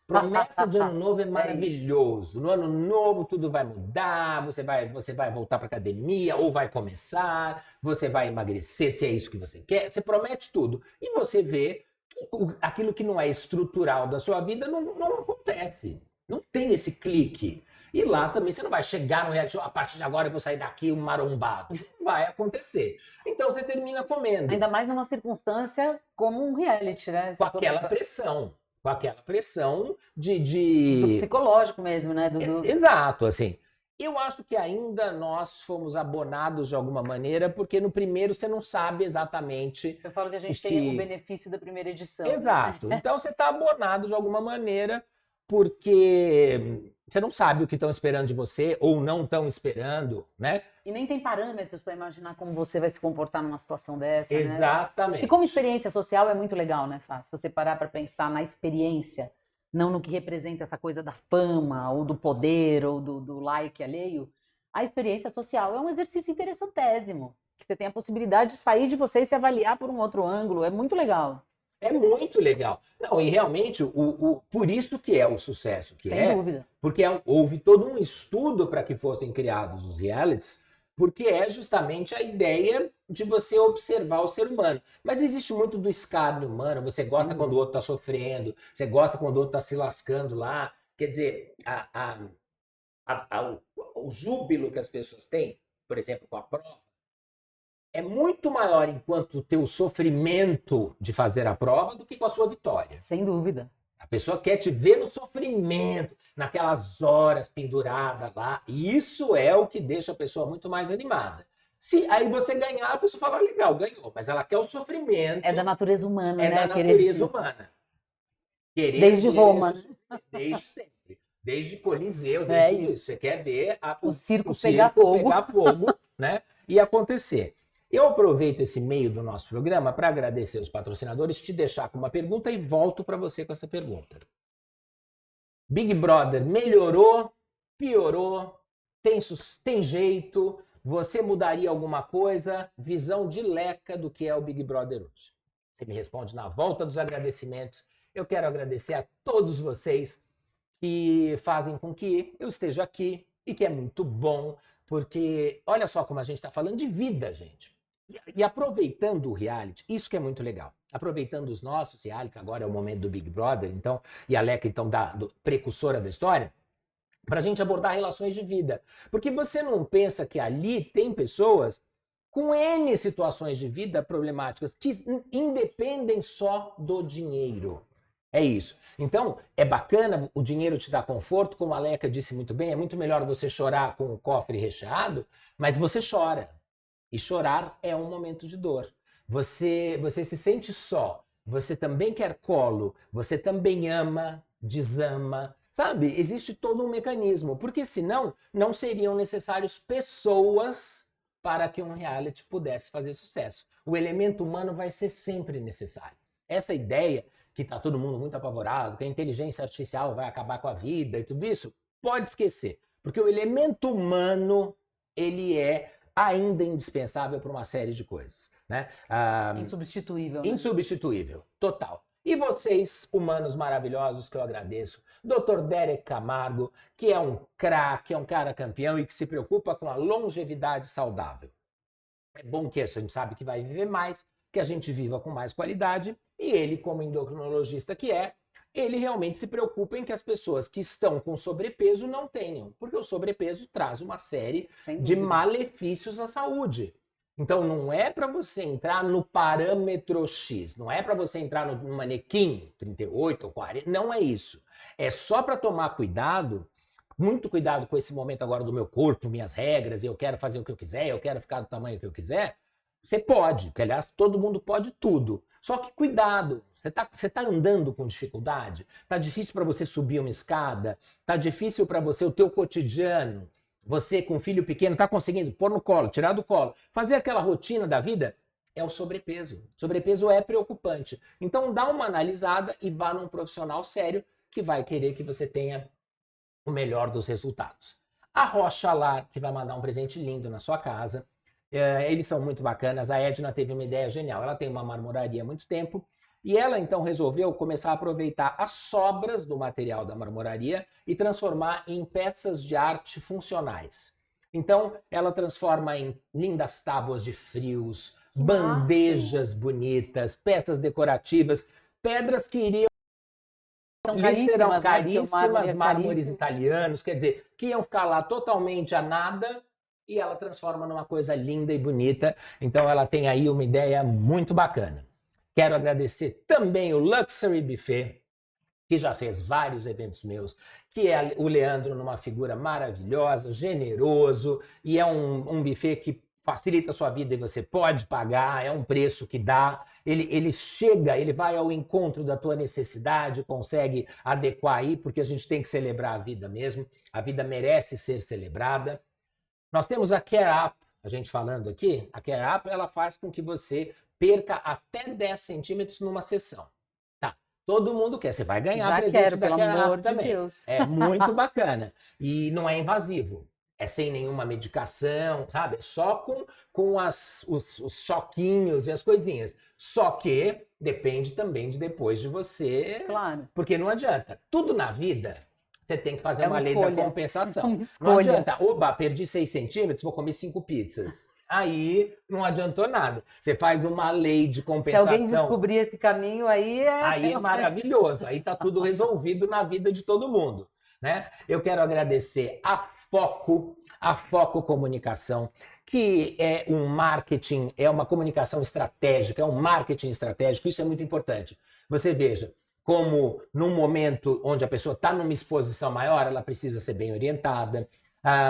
Speaker 1: Promessa de ano novo é maravilhoso. No ano novo tudo vai mudar, você vai voltar para academia ou vai começar, você vai emagrecer se é isso que você quer. Você promete tudo e você vê que aquilo que não é estrutural da sua vida não acontece. Não tem esse clique. E lá também você não vai chegar no reality show, a partir de agora eu vou sair daqui um marombado. Não vai acontecer. Então você termina comendo.
Speaker 2: Ainda mais numa circunstância como um reality, né?
Speaker 1: Com aquela pressão. Com aquela pressão
Speaker 2: Do
Speaker 1: de...
Speaker 2: psicológico mesmo, né?
Speaker 1: Exato, assim. Eu acho que ainda nós fomos abonados de alguma maneira, porque no primeiro você não sabe exatamente...
Speaker 2: Eu falo que a gente tem o benefício da primeira edição.
Speaker 1: Exato. Então você está abonado de alguma maneira, porque você não sabe o que estão esperando de você, ou não estão esperando, né?
Speaker 2: E nem tem parâmetros para imaginar como você vai se comportar numa situação dessa, né?
Speaker 1: Exatamente.
Speaker 2: E como experiência social é muito legal, né, Fá? Se você parar para pensar na experiência, não no que representa essa coisa da fama, ou do poder, ou do like alheio, a experiência social é um exercício interessantésimo. Que você tem a possibilidade de sair de você e se avaliar por um outro ângulo. É muito legal.
Speaker 1: É muito legal. Não, e realmente, por isso que é o sucesso que
Speaker 2: Sem
Speaker 1: é,
Speaker 2: dúvida.
Speaker 1: porque houve todo um estudo para que fossem criados os realities, porque é justamente a ideia de você observar o ser humano. Mas existe muito do escárnio humano, você gosta quando o outro está sofrendo, você gosta quando o outro está se lascando lá. Quer dizer, o júbilo que as pessoas têm, por exemplo, com a prova, é muito maior enquanto o teu sofrimento de fazer a prova do que com a sua vitória.
Speaker 2: Sem dúvida.
Speaker 1: A pessoa quer te ver no sofrimento, naquelas horas pendurada lá. E isso é o que deixa a pessoa muito mais animada. Se aí você ganhar, a pessoa fala, legal, ganhou. Mas ela quer o sofrimento.
Speaker 2: É da natureza humana,
Speaker 1: é
Speaker 2: né?
Speaker 1: da natureza humana. Querer
Speaker 2: Desde Roma.
Speaker 1: Desde sempre. Desde Coliseu,
Speaker 2: É
Speaker 1: desde tudo
Speaker 2: isso.
Speaker 1: isso. Você quer ver
Speaker 2: O circo pegar fogo,
Speaker 1: né? E acontecer. Eu aproveito esse meio do nosso programa para agradecer os patrocinadores, te deixar com uma pergunta e volto para você com essa pergunta. Big Brother melhorou, piorou, tem jeito, você mudaria alguma coisa? Visão de Leca do que é o Big Brother hoje. Você me responde na volta dos agradecimentos. Eu quero agradecer a todos vocês que fazem com que eu esteja aqui e que é muito bom, porque olha só como a gente está falando de vida, gente. E aproveitando o reality, isso que é muito legal. Aproveitando os nossos realities, agora é o momento do Big Brother, então, e a Leca, então, precursora da história, para a gente abordar relações de vida. Porque você não pensa que ali tem pessoas com N situações de vida problemáticas que independem só do dinheiro. É isso. Então, é bacana, o dinheiro te dá conforto, como a Leca disse muito bem, é muito melhor você chorar com o cofre recheado, mas você chora. E chorar é um momento de dor. Você se sente só, você também quer colo, você também ama, desama, sabe? Existe todo um mecanismo, porque senão não seriam necessárias pessoas para que um reality pudesse fazer sucesso. O elemento humano vai ser sempre necessário. Essa ideia que está todo mundo muito apavorado, que a inteligência artificial vai acabar com a vida e tudo isso, pode esquecer, porque o elemento humano, ele é ainda indispensável para uma série de coisas, né?
Speaker 2: Insubstituível. Né?
Speaker 1: Insubstituível, total. E vocês, humanos maravilhosos, que eu agradeço. Dr. Derek Camargo, que é um craque, é um cara campeão e que se preocupa com a longevidade saudável. É bom que a gente sabe que vai viver mais, que a gente viva com mais qualidade. E ele, como endocrinologista que é, ele realmente se preocupa em que as pessoas que estão com sobrepeso não tenham, porque o sobrepeso traz uma série
Speaker 2: Sem
Speaker 1: de
Speaker 2: dúvida.
Speaker 1: malefícios à saúde. Então não é para você entrar no parâmetro X, não é para você entrar no manequim 38 ou 40, não é isso. É só para tomar cuidado, muito cuidado com esse momento agora do meu corpo, minhas regras, eu quero fazer o que eu quiser, eu quero ficar do tamanho que eu quiser. Você pode, porque aliás todo mundo pode tudo. Só que cuidado, você tá andando com dificuldade? Tá difícil para você subir uma escada? Tá difícil para você o teu cotidiano? Você com um filho pequeno tá conseguindo pôr no colo, tirar do colo, fazer aquela rotina da vida? É o sobrepeso. Sobrepeso é preocupante. Então dá uma analisada e vá num profissional sério que vai querer que você tenha o melhor dos resultados. A Rocha Lar, que vai mandar um presente lindo na sua casa. Eles são muito bacanas. A Edna teve uma ideia genial. Ela tem uma marmoraria há muito tempo e ela então resolveu começar a aproveitar as sobras do material da marmoraria e transformar em peças de arte funcionais. Então, ela transforma em lindas tábuas de frios, bandejas bonitas, peças decorativas, pedras que iriam
Speaker 2: São
Speaker 1: literal
Speaker 2: caríssimas, né? Porque o mármore
Speaker 1: caríssimas,
Speaker 2: é
Speaker 1: mármores
Speaker 2: caríssimo.
Speaker 1: italianos, quer dizer, que iam ficar lá totalmente a nada e ela transforma numa coisa linda e bonita. Então ela tem aí uma ideia muito bacana. Quero agradecer também o Luxury Buffet, que já fez vários eventos meus, que é o Leandro numa figura maravilhosa, generoso, e é um buffet que facilita a sua vida e você pode pagar, é um preço que dá, ele chega, ele vai ao encontro da tua necessidade, consegue adequar aí, porque a gente tem que celebrar a vida mesmo, a vida merece ser celebrada. Nós temos a Care Up, a gente falando aqui, a Care Up ela faz com que você perca até 10 centímetros numa sessão. Tá, todo mundo quer, você vai ganhar
Speaker 2: Já
Speaker 1: presente
Speaker 2: quero,
Speaker 1: da
Speaker 2: pelo
Speaker 1: Care
Speaker 2: amor
Speaker 1: Up
Speaker 2: de
Speaker 1: também.
Speaker 2: Deus.
Speaker 1: É muito bacana e não é invasivo. É sem nenhuma medicação, sabe? É só com os choquinhos e as coisinhas. Só que depende também de depois de você.
Speaker 2: Claro.
Speaker 1: Porque não adianta. Tudo na vida, você tem que fazer
Speaker 2: É
Speaker 1: uma
Speaker 2: uma
Speaker 1: lei da
Speaker 2: escolha. É
Speaker 1: compensação.
Speaker 2: uma
Speaker 1: Não
Speaker 2: escolha.
Speaker 1: adianta. Oba, perdi 6 centímetros, vou comer 5 pizzas. Aí não adiantou nada. Você faz uma lei de
Speaker 2: Se
Speaker 1: compensação.
Speaker 2: alguém descobrir esse caminho, aí
Speaker 1: Aí é maravilhoso, aí tá tudo resolvido na vida de todo mundo, né? Eu quero agradecer a Foco Comunicação, que é um marketing, é uma comunicação estratégica, é um marketing estratégico, isso é muito importante. Você veja, como num momento onde a pessoa está numa exposição maior, ela precisa ser bem orientada.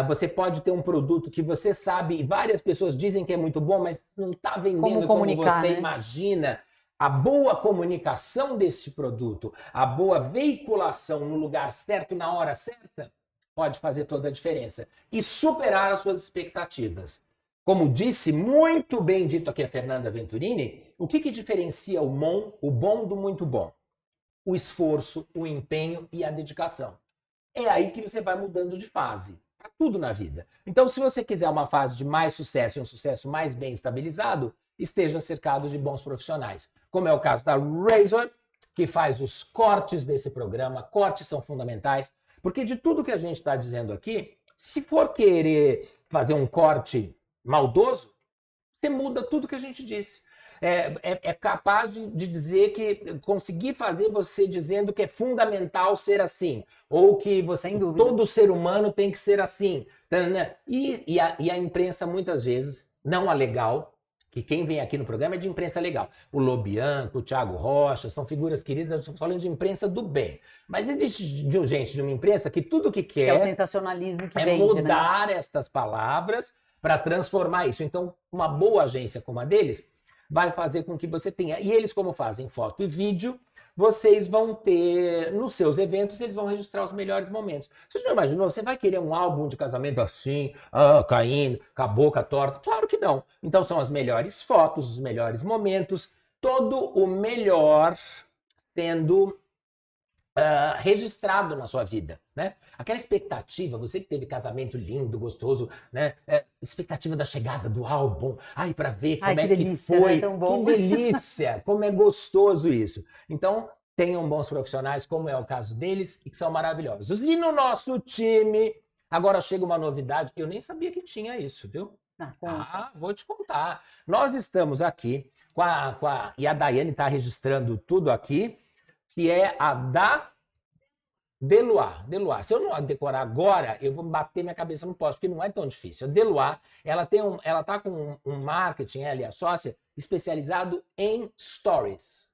Speaker 1: Você pode ter um produto que você sabe, e várias pessoas dizem que é muito bom, mas não está vendendo como
Speaker 2: comunicar,
Speaker 1: você
Speaker 2: né?
Speaker 1: imagina. A boa comunicação desse produto, a boa veiculação no lugar certo, na hora certa, pode fazer toda a diferença. E superar as suas expectativas. Como disse, muito bem dito aqui a Fernanda Venturini, o que diferencia o bom do muito bom? O esforço, o empenho e a dedicação. É aí que você vai mudando de fase. Para tudo na vida. Então, se você quiser uma fase de mais sucesso e um sucesso mais bem estabilizado, esteja cercado de bons profissionais. Como é o caso da Razor, que faz os cortes desse programa. Cortes são fundamentais, porque de tudo que a gente está dizendo aqui, se for querer fazer um corte maldoso, você muda tudo que a gente disse. É capaz de dizer que conseguir fazer você dizendo que é fundamental ser assim, ou que todo ser humano tem que ser assim. E a imprensa, muitas vezes, não a legal, que quem vem aqui no programa é de imprensa legal. O Lobianco, o Thiago Rocha, são figuras queridas, eu estou falando de imprensa do bem. Mas existe gente de uma imprensa que tudo que quer
Speaker 2: é o sensacionalismo que
Speaker 1: é
Speaker 2: vende,
Speaker 1: mudar estas palavras para transformar isso. Então, uma boa agência como a deles vai fazer com que você tenha. E eles, como fazem foto e vídeo, vocês vão ter, nos seus eventos, eles vão registrar os melhores momentos. Você já imaginou? Você vai querer um álbum de casamento assim, caindo, com a boca torta? Claro que não. Então são as melhores fotos, os melhores momentos, todo o melhor sendo registrado na sua vida, né? Aquela expectativa, você que teve casamento lindo, gostoso, né? Expectativa da chegada do álbum, para ver como é que
Speaker 2: delícia,
Speaker 1: foi,
Speaker 2: né? Tão bom.
Speaker 1: que delícia, como é gostoso isso. Então, tenham bons profissionais, como é o caso deles, e que são maravilhosos. E no nosso time, agora chega uma novidade, eu nem sabia que tinha isso, viu? Vou te contar. Nós estamos aqui e a Daiane está registrando tudo aqui, que é a da Deluar. Deluar. Se eu não decorar agora, eu vou bater minha cabeça no poste, porque não é tão difícil. A Deluar, ela tá com um marketing, ela e a sócia, especializado em stories.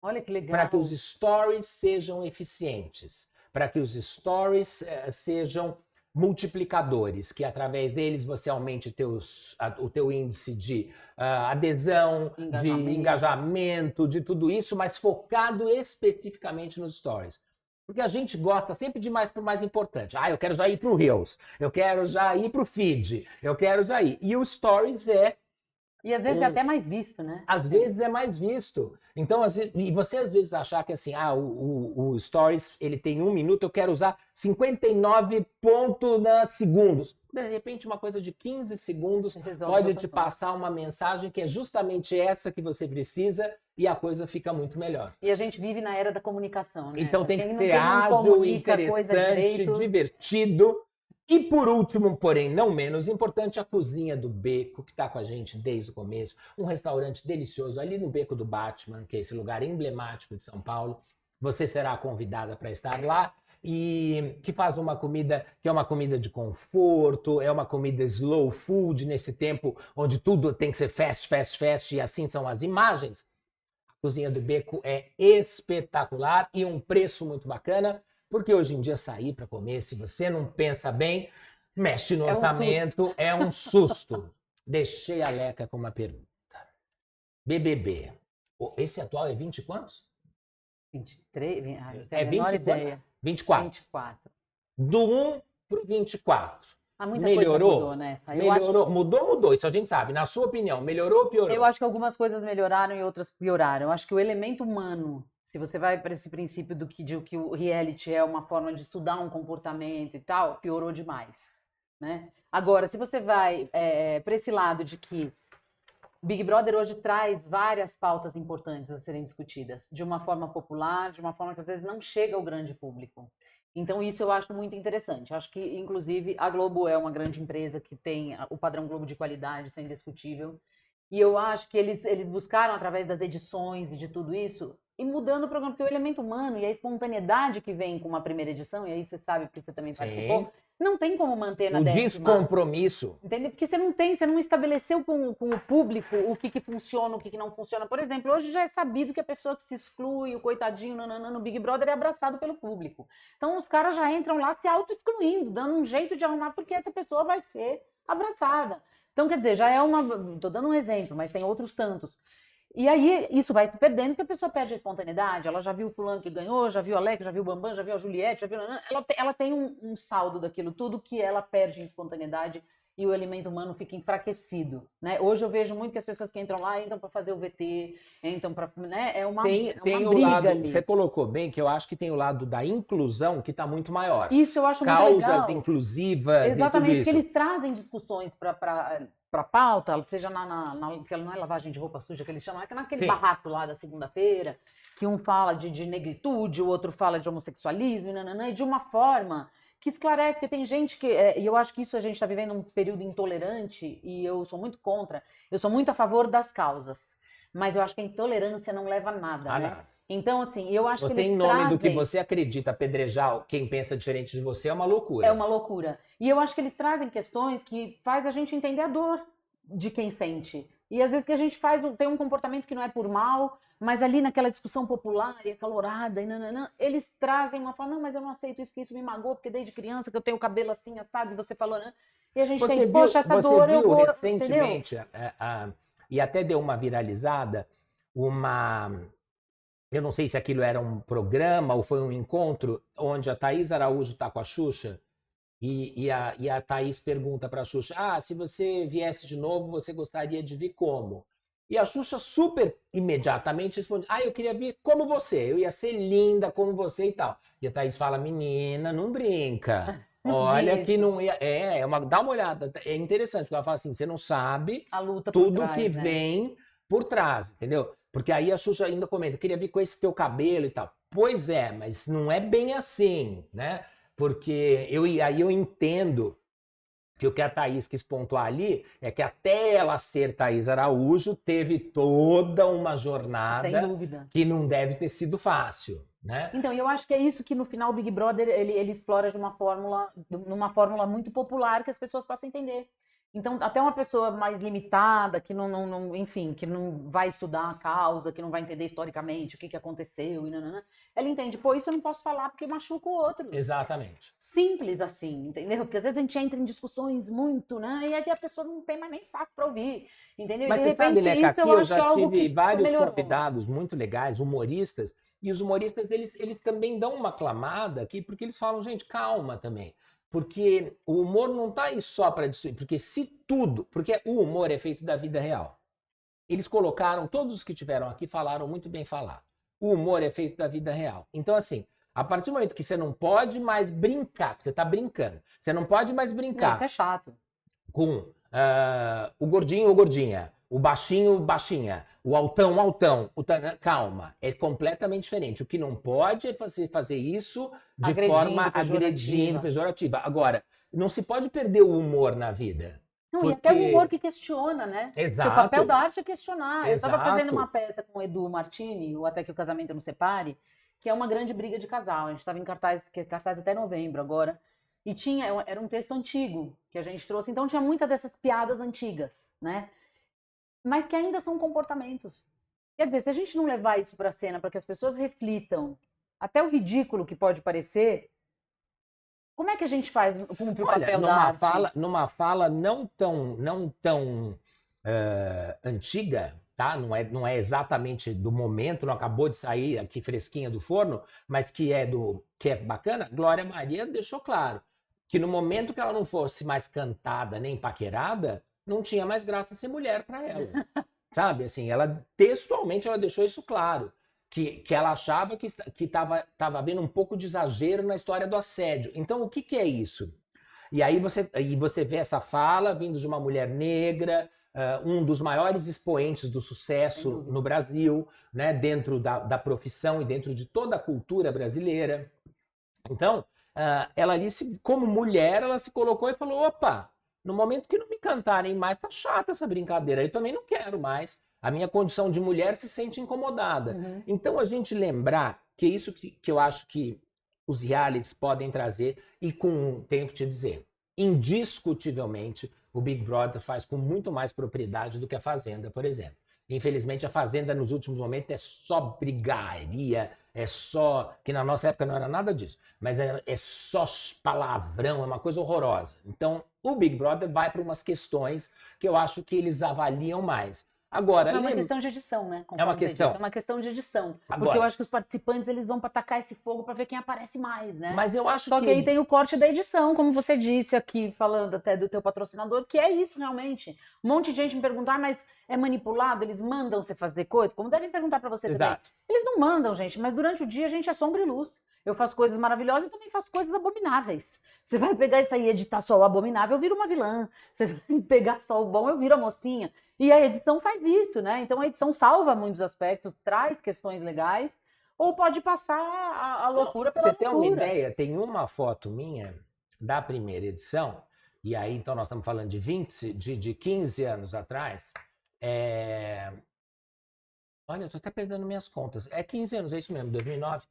Speaker 2: Olha que legal.
Speaker 1: Para que os stories sejam eficientes, para que os stories sejam multiplicadores, que através deles você aumente o teu índice de adesão, de engajamento, de tudo isso, mas focado especificamente nos stories. Porque a gente gosta sempre de mais pro mais importante. Eu quero já ir pro Reels, eu quero já ir pro feed, eu quero já ir. E o stories
Speaker 2: E às vezes é até mais visto, né?
Speaker 1: Às vezes é mais visto. Então, e você às vezes achar que assim, o Stories, ele tem 1 minuto, eu quero usar 59 segundos. De repente, uma coisa de 15 segundos pode te passar uma mensagem que é justamente essa que você precisa e a coisa fica muito melhor.
Speaker 2: E a gente vive na era da comunicação, né?
Speaker 1: Então tem que ser ágil, interessante, divertido. E por último, porém não menos importante, a Cozinha do Beco, que está com a gente desde o começo. Um restaurante delicioso ali no Beco do Batman, que é esse lugar emblemático de São Paulo. Você será convidada para estar lá e que faz uma comida que é uma comida de conforto, é uma comida slow food nesse tempo onde tudo tem que ser fast, fast, fast e assim são as imagens. A Cozinha do Beco é espetacular e um preço muito bacana. Porque hoje em dia sair para comer, se você não pensa bem, mexe no orçamento, é um susto. Deixei a Leca com uma pergunta. BBB. Esse atual é 20 e quantos?
Speaker 2: 23?
Speaker 1: É 20 e quanto? 24.
Speaker 2: 24.
Speaker 1: Do 1 pro 24.
Speaker 2: Muita melhorou? Coisa mudou, né?
Speaker 1: Melhorou, mudou, isso a gente sabe. Na sua opinião, melhorou ou piorou?
Speaker 2: Eu acho que algumas coisas melhoraram e outras pioraram. Eu acho que o elemento humano, se você vai para esse princípio de que o reality é uma forma de estudar um comportamento e tal, piorou demais, né? Agora, se você vai para esse lado de que o Big Brother hoje traz várias pautas importantes a serem discutidas, de uma forma popular, de uma forma que às vezes não chega ao grande público. Então isso eu acho muito interessante. Eu acho que, inclusive, a Globo é uma grande empresa que tem o padrão Globo de qualidade, isso é indiscutível. E eu acho que eles buscaram, através das edições e de tudo isso, e mudando o programa, porque o elemento humano e a espontaneidade que vem com uma primeira edição, e aí você sabe porque você também participou, não tem como manter na 10ª.
Speaker 1: O descompromisso.
Speaker 2: Entendeu? Porque você não estabeleceu com o público o que funciona, o que não funciona. Por exemplo, hoje já é sabido que a pessoa que se exclui, o coitadinho no Big Brother é abraçado pelo público. Então os caras já entram lá se auto-excluindo, dando um jeito de arrumar, porque essa pessoa vai ser abraçada. Então, quer dizer, já é estou dando um exemplo, mas tem outros tantos. E aí, isso vai se perdendo, porque a pessoa perde a espontaneidade. Ela já viu o fulano que ganhou, já viu a Leca, já viu o Bambam, já viu a Juliette, já viu... Ela tem um saldo daquilo tudo que ela perde em espontaneidade e o elemento humano fica enfraquecido, né? Hoje eu vejo muito que as pessoas que entram lá entram para fazer o VT, entram para... Né? É uma briga
Speaker 1: lado,
Speaker 2: ali.
Speaker 1: Você colocou bem que eu acho que tem o lado da inclusão que está muito maior.
Speaker 2: Isso eu acho muito legal.
Speaker 1: Causas inclusivas.
Speaker 2: Exatamente, porque eles trazem discussões para pauta, seja que não é lavagem de roupa suja que eles chamam, é naquele barraco lá da segunda-feira, que um fala de negritude, o outro fala de homossexualismo, e de uma forma que esclarece, porque tem gente que, e eu acho que isso a gente está vivendo um período intolerante, e eu sou muito contra, eu sou muito a favor das causas, mas eu acho que a intolerância não leva a nada, né?
Speaker 1: Nada.
Speaker 2: Então, assim, eu acho que
Speaker 1: eles em nome do que você acredita, apedrejar quem pensa diferente de você é uma loucura.
Speaker 2: É uma loucura. E eu acho que eles trazem questões que faz a gente entender a dor de quem sente. E às vezes que a gente tem um comportamento que não é por mal, mas ali naquela discussão popular e acalorada, eles trazem uma forma, não, mas eu não aceito isso, porque isso me magoou, porque desde criança que eu tenho o cabelo assim, assado, e você falou, né? E a gente tem, poxa, essa dor eu vou...
Speaker 1: recentemente, e até deu uma viralizada, eu não sei se aquilo era um programa ou foi um encontro, onde a Thaís Araújo está com a Xuxa, e a Thaís pergunta para a Xuxa, se você viesse de novo, você gostaria de vir como? E a Xuxa super imediatamente responde, eu queria vir como você, eu ia ser linda como você e tal. E a Thaís fala, menina, não brinca. Olha que não ia... dá uma olhada, é interessante, porque ela fala assim, você não sabe tudo que vem por trás, entendeu? Porque aí a Xuxa ainda comenta, eu queria vir com esse teu cabelo e tal. Pois é, mas não é bem assim, né? Porque aí eu entendo que o que a Thaís quis pontuar ali é que até ela ser Thaís Araújo, teve toda uma
Speaker 2: Sem
Speaker 1: jornada
Speaker 2: dúvida.
Speaker 1: que não deve ter sido fácil, né?
Speaker 2: Então, eu acho que é isso que no final o Big Brother ele explora de numa fórmula muito popular que as pessoas possam entender. Então, até uma pessoa mais limitada, que enfim, que não vai estudar a causa, que não vai entender historicamente o que aconteceu, ela entende, pô, isso eu não posso falar porque machuca o outro.
Speaker 1: Exatamente.
Speaker 2: Simples assim, entendeu? Porque às vezes a gente entra em discussões muito, né? E aqui a pessoa não tem mais nem saco pra ouvir, entendeu?
Speaker 1: Mas
Speaker 2: E de
Speaker 1: você sabe,
Speaker 2: repente
Speaker 1: Leca,
Speaker 2: isso
Speaker 1: aqui
Speaker 2: eu
Speaker 1: eu
Speaker 2: acho que é
Speaker 1: já
Speaker 2: algo
Speaker 1: tive
Speaker 2: que
Speaker 1: vários
Speaker 2: melhorou.
Speaker 1: convidados muito legais, humoristas, e os humoristas, eles também dão uma aclamada aqui, porque eles falam, gente, calma também. Porque o humor não tá aí só para destruir, porque o humor é feito da vida real. Eles colocaram, todos os que tiveram aqui falaram muito bem falado. O humor é feito da vida real. Então, assim, a partir do momento que você não pode mais brincar, você tá brincando, você não pode mais
Speaker 2: Não,
Speaker 1: brincar
Speaker 2: isso é chato.
Speaker 1: com o gordinho ou gordinha, o baixinho, baixinha, o altão, altão. Calma, é completamente diferente. O que não pode é fazer isso de
Speaker 2: Agredindo,
Speaker 1: forma
Speaker 2: pejorativa.
Speaker 1: agredindo, pejorativa. Agora, não se pode perder o humor na vida.
Speaker 2: Não, e até o humor que questiona, né? Porque o papel da arte é questionar. Eu estava fazendo uma peça com o Edu Martini, o Até que o Casamento Não Separe, que é uma grande briga de casal. A gente estava em cartaz até novembro agora. E era um texto antigo que a gente trouxe, então tinha muitas dessas piadas antigas, né? Mas que ainda são comportamentos. Quer dizer, se a gente não levar isso para a cena para que as pessoas reflitam até o ridículo que pode parecer, como é que a gente faz cumprir o papel da arte?
Speaker 1: Numa fala não tão antiga, tá? Não é exatamente do momento, não acabou de sair aqui fresquinha do forno, mas que é bacana, Glória Maria deixou claro que no momento que ela não fosse mais cantada nem paquerada, não tinha mais graça ser mulher para ela. Sabe? Assim, ela textualmente ela deixou isso claro. Que ela achava que estava havendo um pouco de exagero na história do assédio. Então, o que é isso? E aí você vê essa fala vindo de uma mulher negra, um dos maiores expoentes do sucesso no Brasil, né, dentro da profissão e dentro de toda a cultura brasileira. Então, ela ali, como mulher, ela se colocou e falou, opa, no momento que não me cantarem mais, tá chata essa brincadeira, eu também não quero mais. A minha condição de mulher se sente incomodada.
Speaker 2: Uhum.
Speaker 1: Então, a gente lembrar que isso que eu acho que os realities podem trazer, e tenho que te dizer, indiscutivelmente, o Big Brother faz com muito mais propriedade do que a Fazenda, por exemplo. Infelizmente, a Fazenda, nos últimos momentos, é só brigaria, é só... que na nossa época não era nada disso, mas é só palavrão, é uma coisa horrorosa. Então, o Big Brother vai para umas questões que eu acho que eles avaliam mais. Agora,
Speaker 2: é uma questão de edição, né?
Speaker 1: É uma questão.
Speaker 2: É uma questão de edição.
Speaker 1: Agora,
Speaker 2: porque eu acho que os participantes eles vão para tacar esse fogo para ver quem aparece mais, né?
Speaker 1: Mas eu acho
Speaker 2: Só que aí tem o corte da edição, como você disse aqui, falando até do teu patrocinador, que é isso realmente. Um monte de gente me perguntar, mas é manipulado? Eles mandam você fazer coisa? Como devem perguntar para você também. Eles não mandam, gente, mas durante o dia a gente é sombra e luz. Eu faço coisas maravilhosas e também faço coisas abomináveis. Você vai pegar isso aí e editar só o abominável, eu viro uma vilã. Você vai pegar só o bom, eu viro a mocinha. E a edição faz isso, né? Então a edição salva muitos aspectos, traz questões legais, ou pode passar a loucura pela loucura.
Speaker 1: Você tem uma ideia? Tem uma foto minha da primeira edição, e aí então nós estamos falando de 15 anos atrás. Olha, eu estou até perdendo minhas contas. É 15 anos, é isso mesmo, 2009.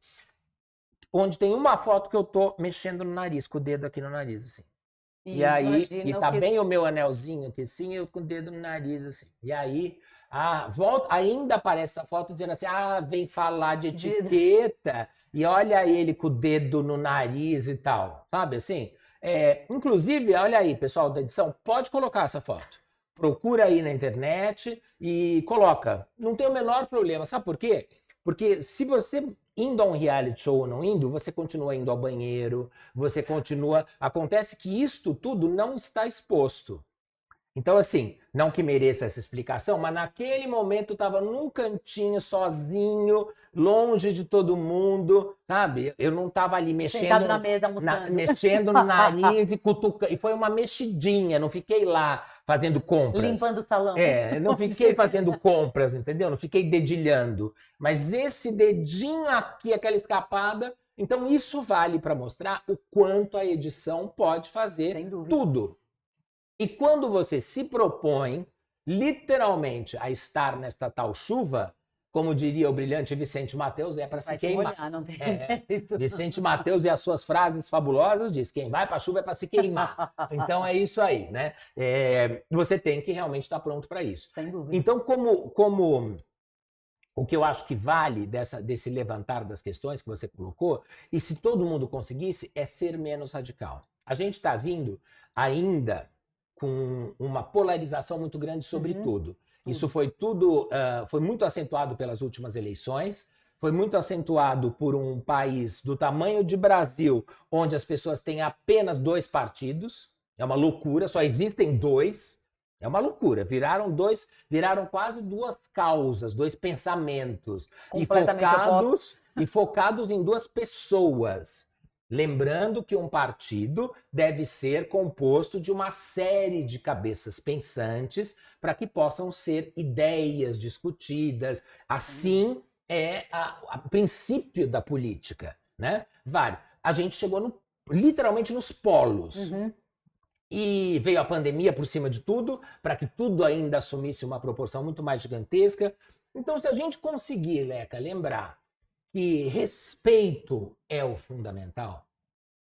Speaker 1: Onde tem uma foto que eu tô mexendo no nariz, com o dedo aqui no nariz, assim. E aí, tá bem o meu anelzinho aqui, assim, eu com o dedo no nariz, assim. E aí, ainda aparece essa foto dizendo assim, vem falar de etiqueta, e olha ele com o dedo no nariz e tal, sabe assim? Inclusive, olha aí, pessoal da edição, pode colocar essa foto. Procura aí na internet e coloca. Não tem o menor problema, sabe por quê? Porque se você indo a um reality show ou não indo, você continua indo ao banheiro, você continua... Acontece que isto tudo não está exposto. Então, assim, não que mereça essa explicação, mas naquele momento eu estava num cantinho, sozinho, longe de todo mundo, sabe? Eu não estava ali mexendo...
Speaker 2: Sentado na mesa, almoçando.
Speaker 1: Mexendo no nariz e cutucando. E foi uma mexidinha, não fiquei lá fazendo compras.
Speaker 2: Limpando o salão.
Speaker 1: Não fiquei fazendo compras, entendeu? Não fiquei dedilhando. Mas esse dedinho aqui, aquela escapada... Então, isso vale para mostrar o quanto a edição pode fazer tudo. E quando você se propõe, literalmente, a estar nesta tal chuva, como diria o brilhante Vicente Mateus, é para se
Speaker 2: Vai se
Speaker 1: queimar.
Speaker 2: molhar, não tem
Speaker 1: jeito. Vicente Mateus e as suas frases fabulosas diz: quem vai para a chuva é para se queimar. Então é isso aí, né? Você tem que realmente estar pronto para isso.
Speaker 2: Sem dúvida.
Speaker 1: Então, como o que eu acho que vale desse levantar das questões que você colocou, e se todo mundo conseguisse, é ser menos radical. A gente está vindo ainda com uma polarização muito grande sobre tudo. Isso foi foi muito acentuado pelas últimas eleições, foi muito acentuado por um país do tamanho de Brasil, onde as pessoas têm apenas 2 partidos. É uma loucura, só existem 2. É uma loucura. Viraram quase 2 causas, 2 pensamentos. E focados em 2 pessoas. Lembrando que um partido deve ser composto de uma série de cabeças pensantes para que possam ser ideias discutidas. Assim é o princípio da política, né? Vários. A gente chegou literalmente nos polos. E veio a pandemia por cima de tudo, para que tudo ainda assumisse uma proporção muito mais gigantesca. Então, se a gente conseguir, Leca, lembrar que respeito é o fundamental,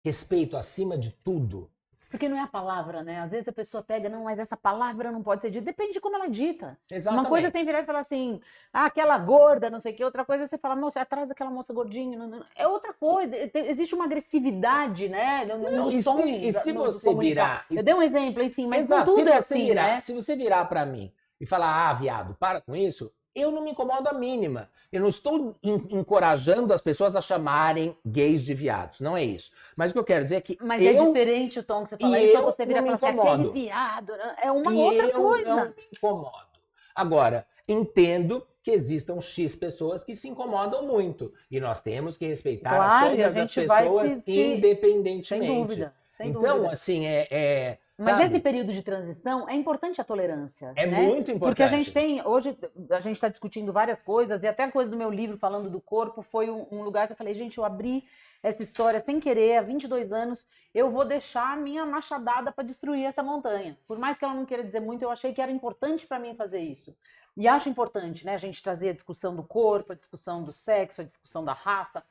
Speaker 1: respeito acima de tudo.
Speaker 2: Porque não é a palavra, né? Às vezes a pessoa pega, não, mas essa palavra não pode ser dita. Depende de como ela dita.
Speaker 1: Exatamente.
Speaker 2: Uma coisa tem virar e falar assim, aquela gorda, não sei o quê. Outra coisa é você falar, moça, atrás daquela moça gordinha. Não. É outra coisa. Existe uma agressividade, né? No som.
Speaker 1: E se você virar...
Speaker 2: Eu dei um exemplo, enfim, mas
Speaker 1: Exato,
Speaker 2: tudo é assim, né?
Speaker 1: Se você virar para mim e falar, viado, para com isso... Eu não me incomodo a mínima. Eu não estou encorajando as pessoas a chamarem gays de viados. Não é isso. Mas o que eu quero dizer é que
Speaker 2: é diferente o tom que você fala isso, você vira e fala assim, aquele viado. É uma outra coisa.
Speaker 1: Eu não me incomodo. Agora, entendo que existam X pessoas que se incomodam muito. E nós temos que respeitar todas as pessoas independentemente.
Speaker 2: Sem dúvida.
Speaker 1: Então, assim,
Speaker 2: Mas
Speaker 1: sabe?
Speaker 2: Nesse período de transição é importante a tolerância.
Speaker 1: É muito importante.
Speaker 2: Porque a gente hoje a gente está discutindo várias coisas, e até a coisa do meu livro falando do corpo foi um lugar que eu falei, gente, eu abri essa história sem querer, há 22 anos, eu vou deixar a minha machadada para destruir essa montanha. Por mais que ela não queira dizer muito, eu achei que era importante para mim fazer isso. E acho importante, né, a gente trazer a discussão do corpo, a discussão do sexo, a discussão da raça,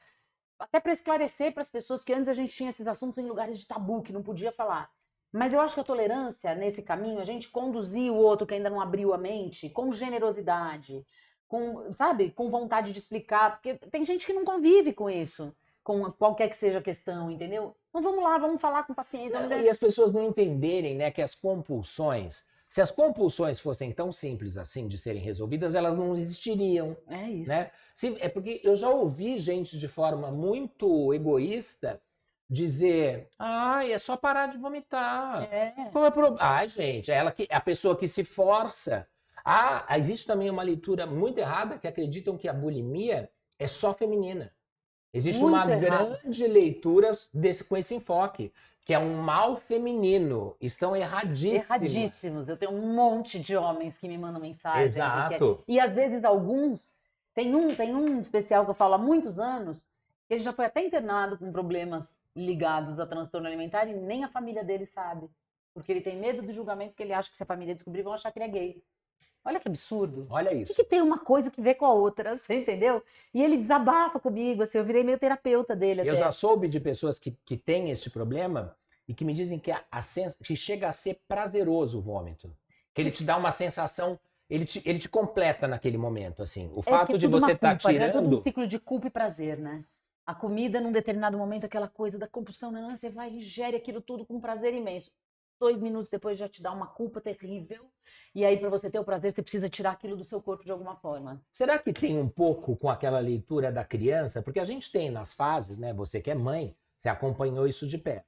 Speaker 2: até para esclarecer para as pessoas, porque antes a gente tinha esses assuntos em lugares de tabu, que não podia falar. Mas eu acho que a tolerância, nesse caminho, a gente conduzir o outro que ainda não abriu a mente, com generosidade, com vontade de explicar, porque tem gente que não convive com isso, com qualquer que seja a questão, entendeu? Então vamos lá, vamos falar com paciência.
Speaker 1: E as pessoas não entenderem, né, que as compulsões, se as compulsões fossem tão simples assim de serem resolvidas, elas não existiriam.
Speaker 2: É isso.
Speaker 1: Né? É porque eu já ouvi gente de forma muito egoísta dizer, é só parar de vomitar. Qual é o problema? Ai, gente, a pessoa que se força. Existe também uma leitura muito errada que acreditam que a bulimia é só feminina. Existe
Speaker 2: Muito
Speaker 1: uma
Speaker 2: errado.
Speaker 1: grande leitura com esse enfoque, que é um mal feminino. Estão erradíssimos.
Speaker 2: Erradíssimos. Eu tenho um monte de homens que me mandam mensagens.
Speaker 1: Exato.
Speaker 2: E às vezes alguns... Tem um especial que eu falo há muitos anos, que ele já foi até internado com problemas ligados a transtorno alimentar e nem a família dele sabe. Porque ele tem medo do julgamento, porque ele acha que se a família descobrir, vão achar que ele é gay. Olha que absurdo.
Speaker 1: Olha isso.
Speaker 2: O que tem uma coisa que ver com a outra, você entendeu? E ele desabafa comigo, assim, eu virei meio terapeuta dele até.
Speaker 1: Eu já soube de pessoas que têm esse problema e que me dizem que que chega a ser prazeroso o vômito. Que ele te dá uma sensação, ele te completa naquele momento, assim. O fato de você estar tirando...
Speaker 2: É todo um ciclo de culpa e prazer, né? A comida, num determinado momento, aquela coisa da compulsão, né? Você vai e ingere aquilo tudo com prazer imenso. 2 minutos depois já te dá uma culpa terrível. E aí, para você ter o prazer, você precisa tirar aquilo do seu corpo de alguma forma.
Speaker 1: Será que tem um pouco com aquela leitura da criança? Porque a gente tem nas fases, né? Você que é mãe, você acompanhou isso de perto.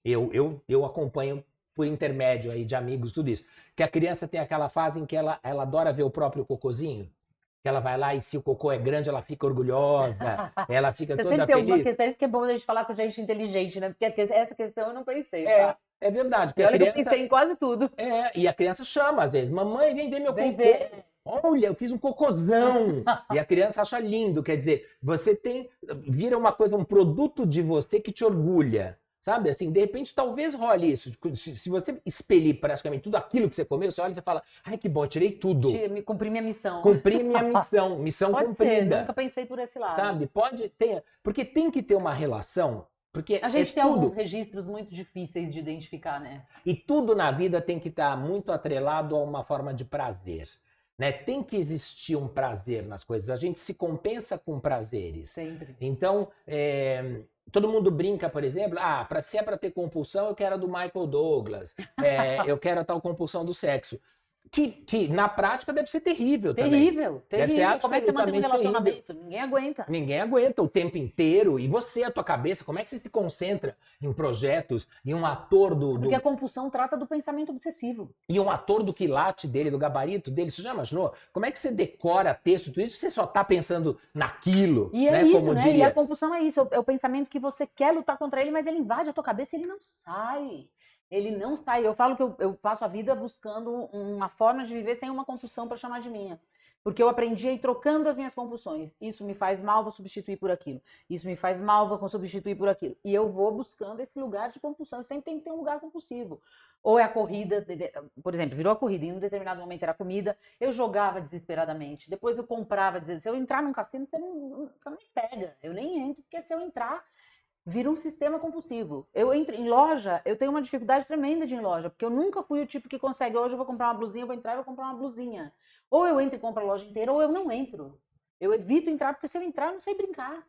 Speaker 1: Eu acompanho por intermédio aí de amigos, tudo isso. Que a criança tem aquela fase em que ela adora ver o próprio cocôzinho. Que ela vai lá e se o cocô é grande, ela fica orgulhosa, ela fica toda feliz.
Speaker 2: Isso que é bom a gente falar com gente inteligente, né? Porque essa questão eu não pensei.
Speaker 1: É verdade.
Speaker 2: Olha que eu pensei em quase tudo.
Speaker 1: E a criança chama às vezes, mamãe, vem ver meu cocô. Olha, eu fiz um cocôzão. E a criança acha lindo, quer dizer, vira uma coisa, um produto de você que te orgulha. Sabe, assim, de repente talvez role isso. Se você expelir praticamente tudo aquilo que você comeu, você olha e você fala, ai que bom, tirei tudo.
Speaker 2: Cumpri minha missão.
Speaker 1: Cumpri minha missão, missão
Speaker 2: Pode
Speaker 1: cumprida.
Speaker 2: ser, nunca pensei por esse lado.
Speaker 1: Sabe, pode ter, porque tem que ter uma relação, porque
Speaker 2: A gente tem
Speaker 1: tudo,
Speaker 2: alguns registros muito difíceis de identificar, né?
Speaker 1: e tudo na vida tem que estar muito atrelado a uma forma de prazer. Né? Tem que existir um prazer nas coisas, a gente se compensa com prazeres.
Speaker 2: Sempre.
Speaker 1: Então, todo mundo brinca, por exemplo, se é para ter compulsão, eu quero a do Michael Douglas, eu quero a tal compulsão do sexo. Que na prática deve ser terrível também.
Speaker 2: Terrível.
Speaker 1: Deve ter
Speaker 2: Como é que você mantém um
Speaker 1: absolutamente
Speaker 2: relacionamento?
Speaker 1: terrível.
Speaker 2: Ninguém aguenta.
Speaker 1: Ninguém aguenta o tempo inteiro. E você, a tua cabeça, como é que você se concentra em projetos, em um ator
Speaker 2: Porque a compulsão trata do pensamento obsessivo.
Speaker 1: E um ator do quilate dele, do gabarito dele, você já imaginou? Como é que você decora texto, tudo isso, você só tá pensando naquilo,
Speaker 2: E é
Speaker 1: né?
Speaker 2: isso,
Speaker 1: Como
Speaker 2: né?
Speaker 1: diria.
Speaker 2: E a compulsão é isso. É o pensamento que você quer lutar contra ele, mas ele invade a tua cabeça e ele não sai. Ele não sai. Eu falo que eu passo a vida buscando uma forma de viver sem uma compulsão para chamar de minha. Porque eu aprendi a ir trocando as minhas compulsões. Isso me faz mal, vou substituir por aquilo. Isso me faz mal, vou substituir por aquilo. E eu vou buscando esse lugar de compulsão. Eu sempre tenho que ter um lugar compulsivo. Ou é a corrida, por exemplo, virou a corrida, e em um determinado momento era a comida, eu jogava desesperadamente. Depois eu comprava, dizendo, se eu entrar num cassino, você não me pega. Eu nem entro, porque se eu entrar, vira um sistema compulsivo. Eu entro em loja, eu tenho uma dificuldade tremenda de ir em loja, porque eu nunca fui o tipo que consegue, hoje eu vou comprar uma blusinha, eu vou entrar e vou comprar uma blusinha. Ou eu entro e compro a loja inteira, ou eu não entro. Eu evito entrar, porque se eu entrar, eu não sei brincar.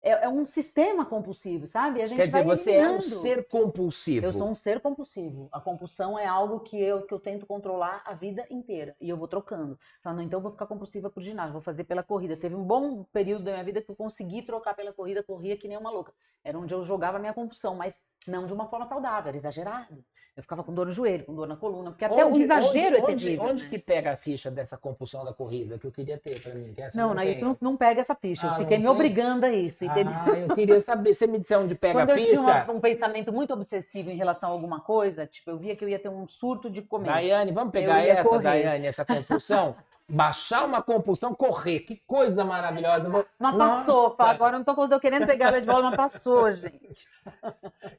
Speaker 2: É um sistema compulsivo, sabe? A gente
Speaker 1: Quer dizer,
Speaker 2: vai
Speaker 1: você é um
Speaker 2: eliminando.
Speaker 1: ser compulsivo.
Speaker 2: Eu sou um ser compulsivo. A compulsão é algo que eu tento controlar a vida inteira. E eu vou trocando. Falando, então eu vou ficar compulsiva por ginásio, vou fazer pela corrida. Teve um bom período da minha vida que eu consegui trocar pela corrida, corria que nem uma louca. Era onde eu jogava a minha compulsão, mas não de uma forma saudável, era exagerado. Eu ficava com dor no joelho, com dor na coluna, porque até o exagero é terrível.
Speaker 1: Onde
Speaker 2: né?
Speaker 1: que pega a ficha dessa compulsão da corrida que eu queria ter pra mim? Que essa
Speaker 2: Não, isso não pega essa ficha. Eu fiquei me
Speaker 1: tem?
Speaker 2: obrigando a isso, entendeu?
Speaker 1: Eu queria saber, você me disser onde pega
Speaker 2: Quando
Speaker 1: a
Speaker 2: eu
Speaker 1: ficha.
Speaker 2: tinha um pensamento muito obsessivo em relação a alguma coisa, tipo, eu via que eu ia ter um surto de comer.
Speaker 1: Daiane, vamos pegar
Speaker 2: Eu ia
Speaker 1: essa,
Speaker 2: correr.
Speaker 1: Daiane, essa compulsão? Baixar uma compulsão, correr. Que coisa maravilhosa.
Speaker 2: Mas passou,
Speaker 1: Nossa,
Speaker 2: agora eu não tô querendo pegar ela de volta, mas passou, gente.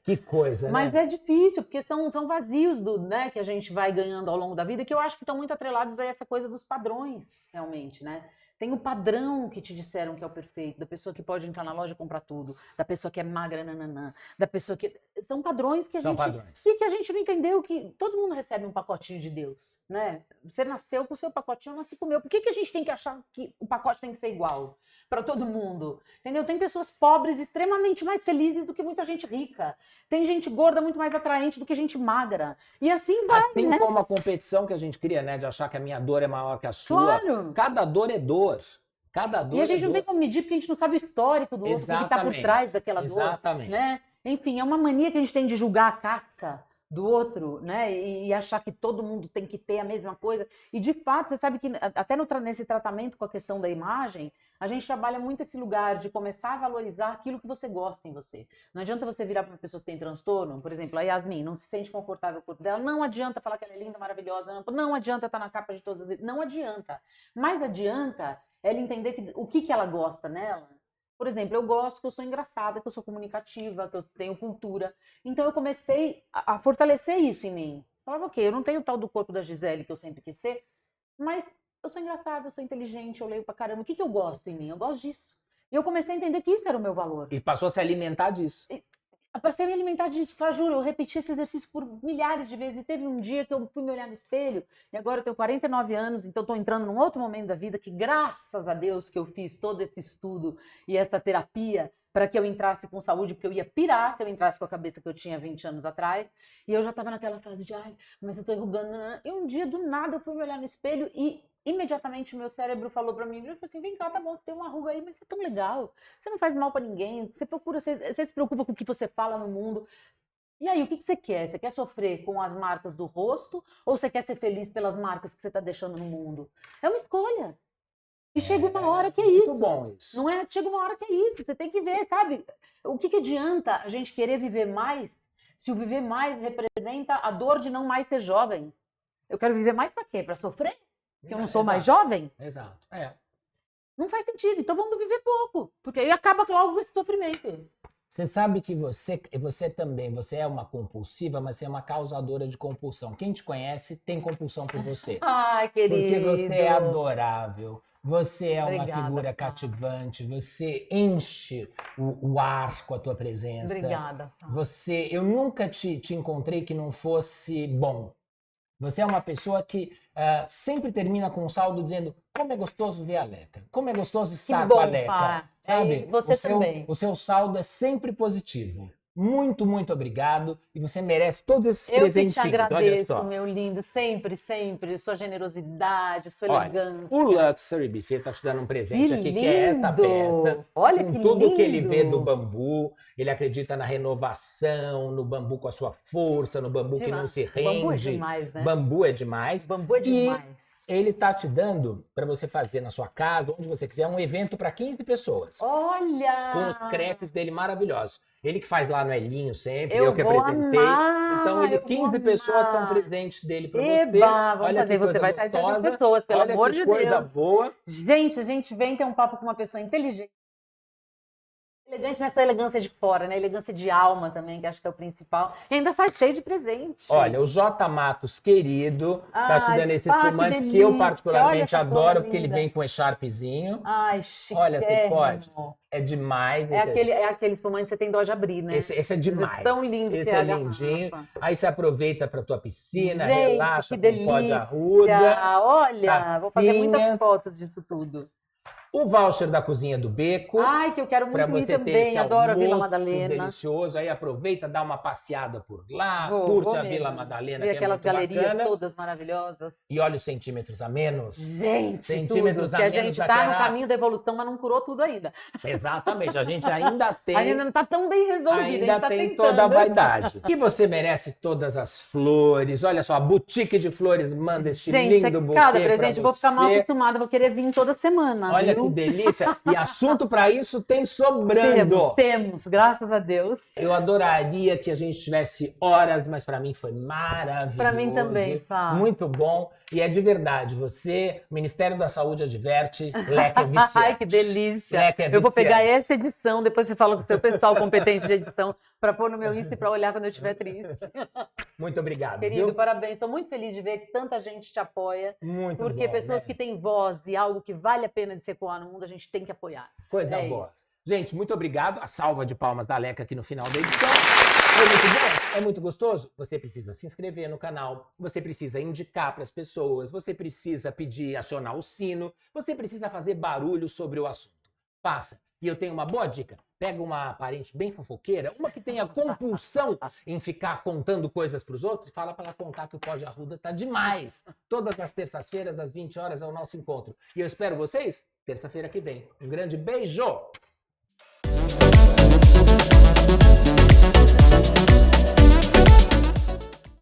Speaker 1: que coisa,
Speaker 2: Mas
Speaker 1: né?
Speaker 2: é difícil, porque são vazios né, que a gente vai ganhando ao longo da vida, que eu acho que estão muito atrelados a essa coisa dos padrões, realmente, né? Tem o padrão que te disseram que é o perfeito, da pessoa que pode entrar na loja e comprar tudo, da pessoa que é magra, nananã, da pessoa que... São padrões que a gente...
Speaker 1: Padrões.
Speaker 2: E que a gente não entendeu que todo mundo recebe um pacotinho de Deus, né? Você nasceu com o seu pacotinho, eu nasci com o meu. Por que a gente tem que achar que o pacote tem que ser igual para todo mundo? Entendeu? Tem pessoas pobres extremamente mais felizes do que muita gente rica. Tem gente gorda muito mais atraente do que gente magra. E assim vai,
Speaker 1: Assim
Speaker 2: né?
Speaker 1: como a competição que a gente cria, né? De achar que a minha dor é maior que a sua.
Speaker 2: Claro!
Speaker 1: Cada dor é dor. Cada dor
Speaker 2: E a gente
Speaker 1: é
Speaker 2: não
Speaker 1: dor.
Speaker 2: tem como medir porque a gente não sabe o histórico do outro, o que está por
Speaker 1: Exatamente.
Speaker 2: trás daquela dor.
Speaker 1: Exatamente.
Speaker 2: Né? Enfim, é uma mania que a gente tem de julgar a casca do outro, né? E achar que todo mundo tem que ter a mesma coisa. E de fato, você sabe que até nesse tratamento com a questão da imagem, a gente trabalha muito esse lugar de começar a valorizar aquilo que você gosta em você. Não adianta você virar para uma pessoa que tem transtorno, por exemplo, a Yasmin, não se sente confortável com o corpo dela, não adianta falar que ela é linda, maravilhosa, não adianta estar na capa de todas as... Não adianta. Mas adianta ela entender o que ela gosta nela. Por exemplo, eu gosto que eu sou engraçada, que eu sou comunicativa, que eu tenho cultura. Então eu comecei a fortalecer isso em mim. Falava, ok, eu não tenho o tal do corpo da Gisele que eu sempre quis ter, mas eu sou engraçada, eu sou inteligente, eu leio pra caramba. O que eu gosto em mim? Eu gosto disso. E eu comecei a entender que isso era o meu valor.
Speaker 1: E passou a se alimentar disso.
Speaker 2: Eu passei a me alimentar disso, juro, eu repeti esse exercício por milhares de vezes. E teve um dia que eu fui me olhar no espelho, e agora eu tenho 49 anos, então estou entrando num outro momento da vida que, graças a Deus, que eu fiz todo esse estudo e essa terapia para que eu entrasse com saúde, porque eu ia pirar se eu entrasse com a cabeça que eu tinha 20 anos atrás. E eu já estava naquela fase de, ai, mas eu estou enrugando. E um dia, do nada, eu fui me olhar no espelho e imediatamente o meu cérebro falou pra mim, ele falou assim, vem cá, tá bom, você tem uma ruga aí, mas você é tão legal, você não faz mal pra ninguém, você se preocupa com o que você fala no mundo. E aí, o que você quer? Você quer sofrer com as marcas do rosto ou você quer ser feliz pelas marcas que você tá deixando no mundo? É uma escolha. E chega uma hora que é isso.
Speaker 1: Muito bom isso.
Speaker 2: Não é? Chega uma hora que é isso. Você tem que ver, sabe? O que adianta a gente querer viver mais se o viver mais representa a dor de não mais ser jovem? Eu quero viver mais pra quê? Pra sofrer? Porque eu não sou mais jovem?
Speaker 1: Exato.
Speaker 2: Não faz sentido. Então vamos viver pouco. Porque aí acaba logo esse sofrimento.
Speaker 1: Você sabe que você também, você é uma compulsiva, mas você é uma causadora de compulsão. Quem te conhece tem compulsão por você.
Speaker 2: Ai,
Speaker 1: Porque você é
Speaker 2: querido.
Speaker 1: adorável, você é uma
Speaker 2: Obrigada,
Speaker 1: figura
Speaker 2: Fá.
Speaker 1: cativante, você enche o ar com a tua presença.
Speaker 2: Obrigada, Fá.
Speaker 1: Eu nunca te encontrei que não fosse bom. Você é uma pessoa que sempre termina com um saldo dizendo como é gostoso ver a Leca, como é gostoso estar
Speaker 2: bom,
Speaker 1: com a Leca,
Speaker 2: Fá.
Speaker 1: sabe?
Speaker 2: Você também.
Speaker 1: O seu saldo é sempre positivo. Muito, muito obrigado. E você merece todos esses
Speaker 2: Eu que te
Speaker 1: presentinhos. Olha
Speaker 2: agradeço,
Speaker 1: só.
Speaker 2: meu lindo, sempre, sempre. Sua generosidade, sua
Speaker 1: Olha,
Speaker 2: elegância.
Speaker 1: o Luxury Buffet tá te dando um presente
Speaker 2: Que
Speaker 1: aqui, que é essa
Speaker 2: lindo!
Speaker 1: peça.
Speaker 2: Olha
Speaker 1: Com
Speaker 2: que
Speaker 1: tudo que ele
Speaker 2: lindo!
Speaker 1: vê do bambu, ele acredita na renovação, no bambu com a sua força, no bambu que não se rende.
Speaker 2: Bambu é demais, né?
Speaker 1: Bambu é demais.
Speaker 2: Bambu é demais.
Speaker 1: Ele tá te dando para você fazer na sua casa, onde você quiser, um evento para 15 pessoas.
Speaker 2: Olha!
Speaker 1: Com os crepes dele maravilhosos. Ele que faz lá no Elinho sempre,
Speaker 2: Eu
Speaker 1: eu que
Speaker 2: vou
Speaker 1: apresentei.
Speaker 2: amar,
Speaker 1: Então,
Speaker 2: eu
Speaker 1: 15
Speaker 2: vou
Speaker 1: pessoas estão
Speaker 2: amar.
Speaker 1: presentes dele para você.
Speaker 2: Eba, vamos
Speaker 1: Olha
Speaker 2: fazer,
Speaker 1: que
Speaker 2: você
Speaker 1: coisa
Speaker 2: vai estar entre essas
Speaker 1: gostosa.
Speaker 2: pessoas, pelo
Speaker 1: Olha
Speaker 2: amor
Speaker 1: que
Speaker 2: de
Speaker 1: coisa
Speaker 2: Deus.
Speaker 1: boa.
Speaker 2: Gente, a gente vem ter um papo com uma pessoa inteligente. Elegante não é só elegância de fora, né? Elegância de alma também, que acho que é o principal. E ainda sai cheio de presente.
Speaker 1: Olha, o J. Matos, querido, tá te
Speaker 2: Ai,
Speaker 1: dando esse
Speaker 2: pá, que
Speaker 1: espumante que
Speaker 2: delícia.
Speaker 1: eu
Speaker 2: Olha
Speaker 1: particularmente
Speaker 2: essa
Speaker 1: adoro,
Speaker 2: flor
Speaker 1: porque ele
Speaker 2: linda.
Speaker 1: vem com echarpezinho.
Speaker 2: Ai, chique.
Speaker 1: Olha, você pode. É demais.
Speaker 2: É aquele espumante que você tem dó de abrir, né?
Speaker 1: Esse é demais.
Speaker 2: É tão lindo
Speaker 1: Esse
Speaker 2: que é
Speaker 1: é
Speaker 2: a
Speaker 1: lindinho.
Speaker 2: garrafa.
Speaker 1: Aí você aproveita para tua piscina,
Speaker 2: Gente,
Speaker 1: relaxa
Speaker 2: que
Speaker 1: com pó de
Speaker 2: delícia.
Speaker 1: arruda.
Speaker 2: Olha, vou fazer
Speaker 1: tacinha.
Speaker 2: muitas fotos disso tudo.
Speaker 1: O voucher da Cozinha do Beco.
Speaker 2: Ai, que eu quero
Speaker 1: Para
Speaker 2: muito ir
Speaker 1: você ter
Speaker 2: também.
Speaker 1: esse
Speaker 2: Adoro a Vila
Speaker 1: almoço
Speaker 2: Madalena.
Speaker 1: delicioso. Aí aproveita, dá uma passeada por lá,
Speaker 2: Vou
Speaker 1: curte a
Speaker 2: mesmo.
Speaker 1: Vila Madalena,
Speaker 2: Ver
Speaker 1: que é
Speaker 2: aquelas
Speaker 1: muito
Speaker 2: galerias
Speaker 1: bacana.
Speaker 2: todas maravilhosas.
Speaker 1: E olha os centímetros a menos.
Speaker 2: Gente,
Speaker 1: Centímetros
Speaker 2: tudo.
Speaker 1: a
Speaker 2: Que a
Speaker 1: menos
Speaker 2: gente tá no
Speaker 1: daquela-
Speaker 2: caminho da evolução, mas não curou tudo ainda.
Speaker 1: Exatamente, a gente ainda tem.
Speaker 2: Ainda não tá tão bem resolvido, a
Speaker 1: Ainda
Speaker 2: gente tá
Speaker 1: tem
Speaker 2: tentando.
Speaker 1: toda a vaidade. E você merece todas as flores. Olha só, a Boutique de Flores manda este
Speaker 2: Gente,
Speaker 1: lindo buquê
Speaker 2: cada
Speaker 1: pra
Speaker 2: presente, eu vou ficar mal
Speaker 1: você.
Speaker 2: acostumada, vou querer vir toda semana,
Speaker 1: Olha
Speaker 2: viu?
Speaker 1: que delícia. E assunto para isso tem sobrando.
Speaker 2: Temos, graças a Deus.
Speaker 1: Eu adoraria que a gente tivesse horas, mas para mim foi maravilhoso.
Speaker 2: Pra mim também, Fá.
Speaker 1: Muito bom. E é de verdade, você, o Ministério da Saúde adverte, Leca é viciante.
Speaker 2: Ai, que delícia.
Speaker 1: Leca é
Speaker 2: Eu vou pegar
Speaker 1: viciante.
Speaker 2: essa edição, depois você fala com o seu pessoal competente de edição, para pôr no meu Insta e para olhar quando eu estiver triste.
Speaker 1: Muito obrigado,
Speaker 2: Querido,
Speaker 1: viu?
Speaker 2: parabéns. Estou muito feliz de ver que tanta gente te apoia.
Speaker 1: Muito
Speaker 2: Porque
Speaker 1: bom,
Speaker 2: pessoas
Speaker 1: né?
Speaker 2: que têm voz e algo que vale a pena de se ecoar no mundo, a gente tem que apoiar.
Speaker 1: Coisa
Speaker 2: É
Speaker 1: boa.
Speaker 2: isso.
Speaker 1: Gente, muito obrigado. A salva de palmas da Leca aqui no final da edição. Foi muito bom? É muito gostoso? Você precisa se inscrever no canal, você precisa indicar para as pessoas, você precisa pedir, acionar o sino, você precisa fazer barulho sobre o assunto. Faça. E eu tenho uma boa dica. Pega uma parente bem fofoqueira, uma que tenha compulsão em ficar contando coisas para os outros, e fala para ela contar que o pó de arruda tá demais. Todas as terças-feiras, às 20 horas, é o nosso encontro. E eu espero vocês terça-feira que vem. Um grande beijo!